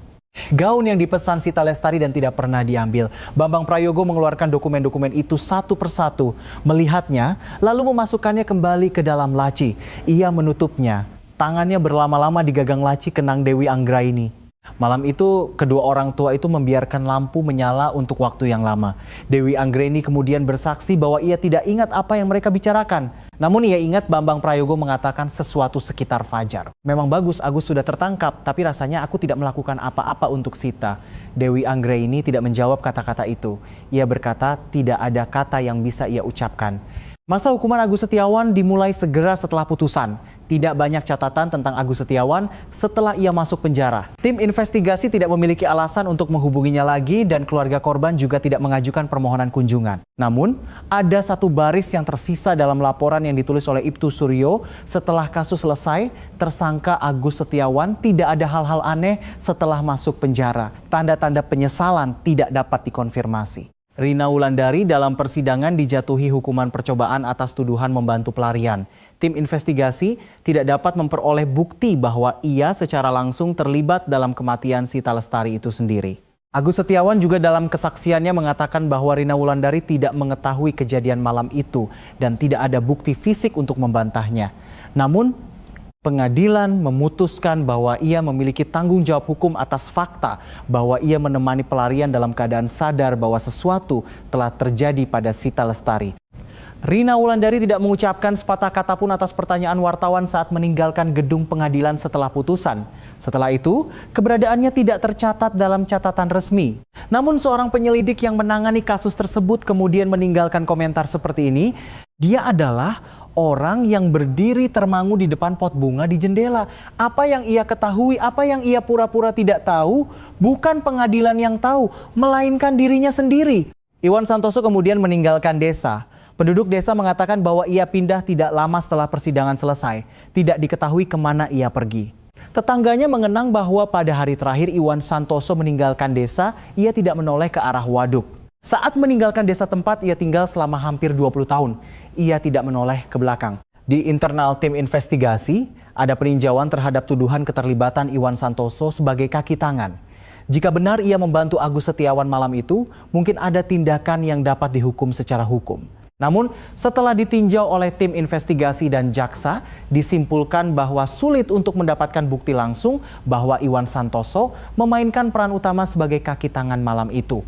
Gaun yang dipesan Sita Lestari dan tidak pernah diambil. Bambang Prayogo mengeluarkan dokumen-dokumen itu satu persatu, melihatnya, lalu memasukkannya kembali ke dalam laci. Ia menutupnya. Tangannya berlama-lama di gagang laci kenang Dewi Anggraini. Malam itu, kedua orang tua itu membiarkan lampu menyala untuk waktu yang lama. Dewi Anggraini kemudian bersaksi bahwa ia tidak ingat apa yang mereka bicarakan. Namun ia ingat Bambang Prayogo mengatakan sesuatu sekitar fajar. Memang bagus Agus sudah tertangkap, tapi rasanya aku tidak melakukan apa-apa untuk Sita. Dewi Anggraini tidak menjawab kata-kata itu. Ia berkata tidak ada kata yang bisa ia ucapkan. Masa hukuman Agus Setiawan dimulai segera setelah putusan. Tidak banyak catatan tentang Agus Setiawan setelah ia masuk penjara. Tim investigasi tidak memiliki alasan untuk menghubunginya lagi dan keluarga korban juga tidak mengajukan permohonan kunjungan. Namun, ada satu baris yang tersisa dalam laporan yang ditulis oleh Ibtu Suryo. Setelah kasus selesai, tersangka Agus Setiawan tidak ada hal-hal aneh setelah masuk penjara. Tanda-tanda penyesalan tidak dapat dikonfirmasi. Rina Wulandari dalam persidangan dijatuhi hukuman percobaan atas tuduhan membantu pelarian. Tim investigasi tidak dapat memperoleh bukti bahwa ia secara langsung terlibat dalam kematian Sita Lestari itu sendiri. Agus Setiawan juga dalam kesaksiannya mengatakan bahwa Rina Wulandari tidak mengetahui kejadian malam itu dan tidak ada bukti fisik untuk membantahnya. Namun, pengadilan memutuskan bahwa ia memiliki tanggung jawab hukum atas fakta bahwa ia menemani pelarian dalam keadaan sadar bahwa sesuatu telah terjadi pada Sita Lestari. Rina Wulandari tidak mengucapkan sepatah kata pun atas pertanyaan wartawan saat meninggalkan gedung pengadilan setelah putusan. Setelah itu, keberadaannya tidak tercatat dalam catatan resmi. Namun seorang penyelidik yang menangani kasus tersebut kemudian meninggalkan komentar seperti ini. Dia adalah orang yang berdiri termangu di depan pot bunga di jendela. Apa yang ia ketahui, apa yang ia pura-pura tidak tahu, bukan pengadilan yang tahu, melainkan dirinya sendiri. Iwan Santoso kemudian meninggalkan desa. Penduduk desa mengatakan bahwa ia pindah tidak lama setelah persidangan selesai. Tidak diketahui kemana ia pergi. Tetangganya mengenang bahwa pada hari terakhir Iwan Santoso meninggalkan desa, ia tidak menoleh ke arah waduk. Saat meninggalkan desa tempat ia tinggal selama hampir 20 tahun. Ia tidak menoleh ke belakang. Di internal tim investigasi, ada peninjauan terhadap tuduhan keterlibatan Iwan Santoso sebagai kaki tangan. Jika benar ia membantu Agus Setiawan malam itu, mungkin ada tindakan yang dapat dihukum secara hukum. Namun, setelah ditinjau oleh tim investigasi dan jaksa, disimpulkan bahwa sulit untuk mendapatkan bukti langsung bahwa Iwan Santoso memainkan peran utama sebagai kaki tangan malam itu.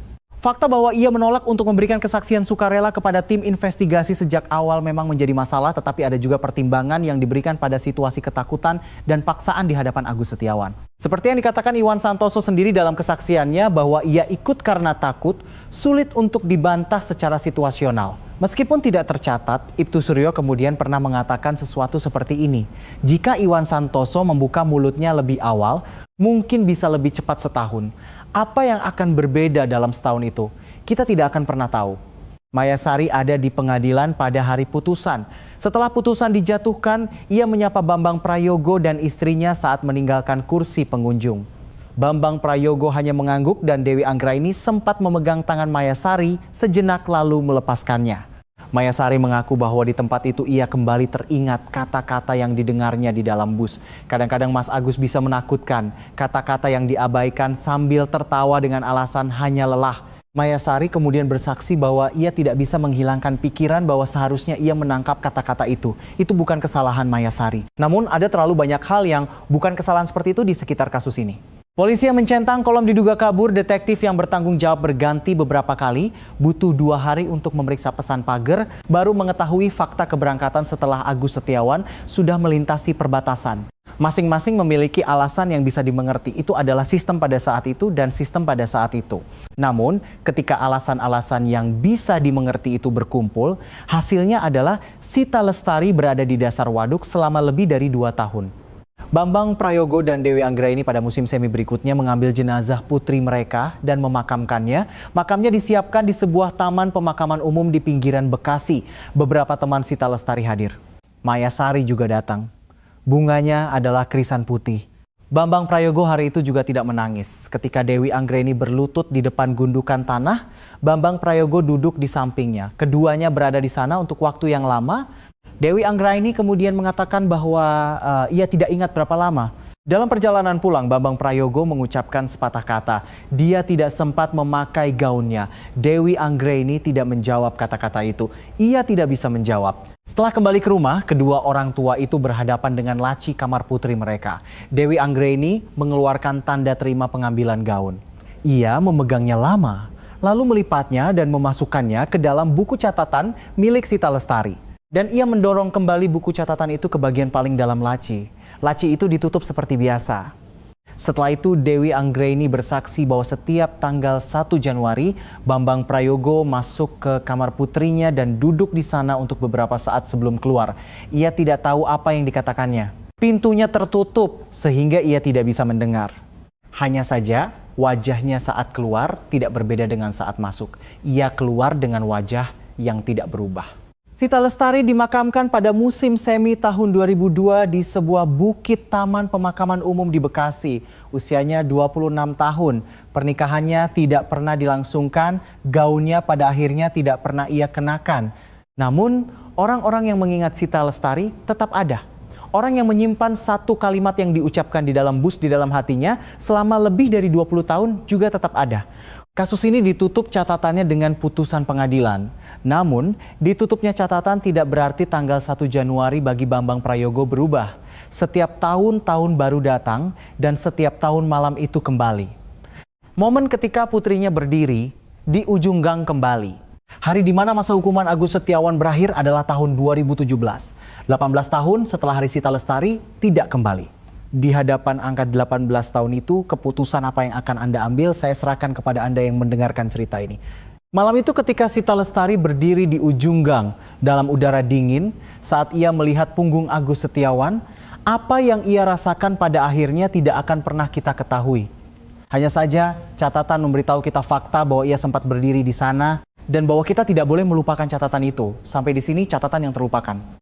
Fakta bahwa ia menolak untuk memberikan kesaksian sukarela kepada tim investigasi sejak awal memang menjadi masalah, tetapi ada juga pertimbangan yang diberikan pada situasi ketakutan dan paksaan di hadapan Agus Setiawan. Seperti yang dikatakan Iwan Santoso sendiri dalam kesaksiannya bahwa ia ikut karena takut, sulit untuk dibantah secara situasional. Meskipun tidak tercatat, Ibtu Suryo kemudian pernah mengatakan sesuatu seperti ini. Jika Iwan Santoso membuka mulutnya lebih awal, mungkin bisa lebih cepat setahun. Apa yang akan berbeda dalam setahun itu? Kita tidak akan pernah tahu. Mayasari ada di pengadilan pada hari putusan. Setelah putusan dijatuhkan, ia menyapa Bambang Prayogo dan istrinya saat meninggalkan kursi pengunjung. Bambang Prayogo hanya mengangguk dan Dewi Anggraini sempat memegang tangan Mayasari sejenak lalu melepaskannya. Mayasari mengaku bahwa di tempat itu ia kembali teringat kata-kata yang didengarnya di dalam bus. Kadang-kadang Mas Agus bisa menakutkan, kata-kata yang diabaikan sambil tertawa dengan alasan hanya lelah. Mayasari kemudian bersaksi bahwa ia tidak bisa menghilangkan pikiran bahwa seharusnya ia menangkap kata-kata itu. Itu bukan kesalahan Mayasari. Namun ada terlalu banyak hal yang bukan kesalahan seperti itu di sekitar kasus ini. Polisi yang mencentang kolom diduga kabur, detektif yang bertanggung jawab berganti beberapa kali, butuh 2 hari untuk memeriksa pesan pagar, baru mengetahui fakta keberangkatan setelah Agus Setiawan sudah melintasi perbatasan. Masing-masing memiliki alasan yang bisa dimengerti. Itu adalah sistem pada saat itu dan sistem pada saat itu. Namun, ketika alasan-alasan yang bisa dimengerti itu berkumpul, hasilnya adalah Sita Lestari berada di dasar waduk selama lebih dari 2 tahun. Bambang Prayogo dan Dewi Anggraini pada musim semi berikutnya mengambil jenazah putri mereka dan memakamkannya. Makamnya disiapkan di sebuah taman pemakaman umum di pinggiran Bekasi. Beberapa teman Sita Lestari hadir. Mayasari juga datang. Bunganya adalah krisan putih. Bambang Prayogo hari itu juga tidak menangis. Ketika Dewi Anggraini berlutut di depan gundukan tanah, Bambang Prayogo duduk di sampingnya. Keduanya berada di sana untuk waktu yang lama Dewi Anggraini kemudian mengatakan bahwa ia tidak ingat berapa lama. Dalam perjalanan pulang, Bambang Prayogo mengucapkan sepatah kata. Dia tidak sempat memakai gaunnya. Dewi Anggraini tidak menjawab kata-kata itu. Ia tidak bisa menjawab. Setelah kembali ke rumah, kedua orang tua itu berhadapan dengan laci kamar putri mereka. Dewi Anggraini mengeluarkan tanda terima pengambilan gaun. Ia memegangnya lama, lalu melipatnya dan memasukkannya ke dalam buku catatan milik Sita Lestari. Dan ia mendorong kembali buku catatan itu ke bagian paling dalam laci. Laci itu ditutup seperti biasa. Setelah itu Dewi Anggraini bersaksi bahwa setiap tanggal 1 Januari, Bambang Prayogo masuk ke kamar putrinya dan duduk di sana untuk beberapa saat sebelum keluar. Ia tidak tahu apa yang dikatakannya. Pintunya tertutup sehingga ia tidak bisa mendengar. Hanya saja wajahnya saat keluar tidak berbeda dengan saat masuk. Ia keluar dengan wajah yang tidak berubah. Sita Lestari dimakamkan pada musim semi tahun 2002 di sebuah bukit taman pemakaman umum di Bekasi. Usianya 26 tahun. Pernikahannya tidak pernah dilangsungkan, gaunnya pada akhirnya tidak pernah ia kenakan. Namun, orang-orang yang mengingat Sita Lestari tetap ada. Orang yang menyimpan satu kalimat yang diucapkan di dalam bus di dalam hatinya selama lebih dari 20 tahun juga tetap ada. Kasus ini ditutup catatannya dengan putusan pengadilan. Namun, ditutupnya catatan tidak berarti tanggal 1 Januari bagi Bambang Prayogo berubah. Setiap tahun baru datang dan setiap tahun malam itu kembali. Momen ketika putrinya berdiri di ujung gang kembali. Hari di mana masa hukuman Agus Setiawan berakhir adalah tahun 2017. 18 tahun setelah hari Sita Lestari tidak kembali. Di hadapan angka 18 tahun itu, keputusan apa yang akan Anda ambil, saya serahkan kepada Anda yang mendengarkan cerita ini. Malam itu ketika Sita Lestari berdiri di ujung gang dalam udara dingin, saat ia melihat punggung Agus Setiawan, apa yang ia rasakan pada akhirnya tidak akan pernah kita ketahui. Hanya saja catatan memberitahu kita fakta bahwa ia sempat berdiri di sana dan bahwa kita tidak boleh melupakan catatan itu. Sampai di sini catatan yang terlupakan.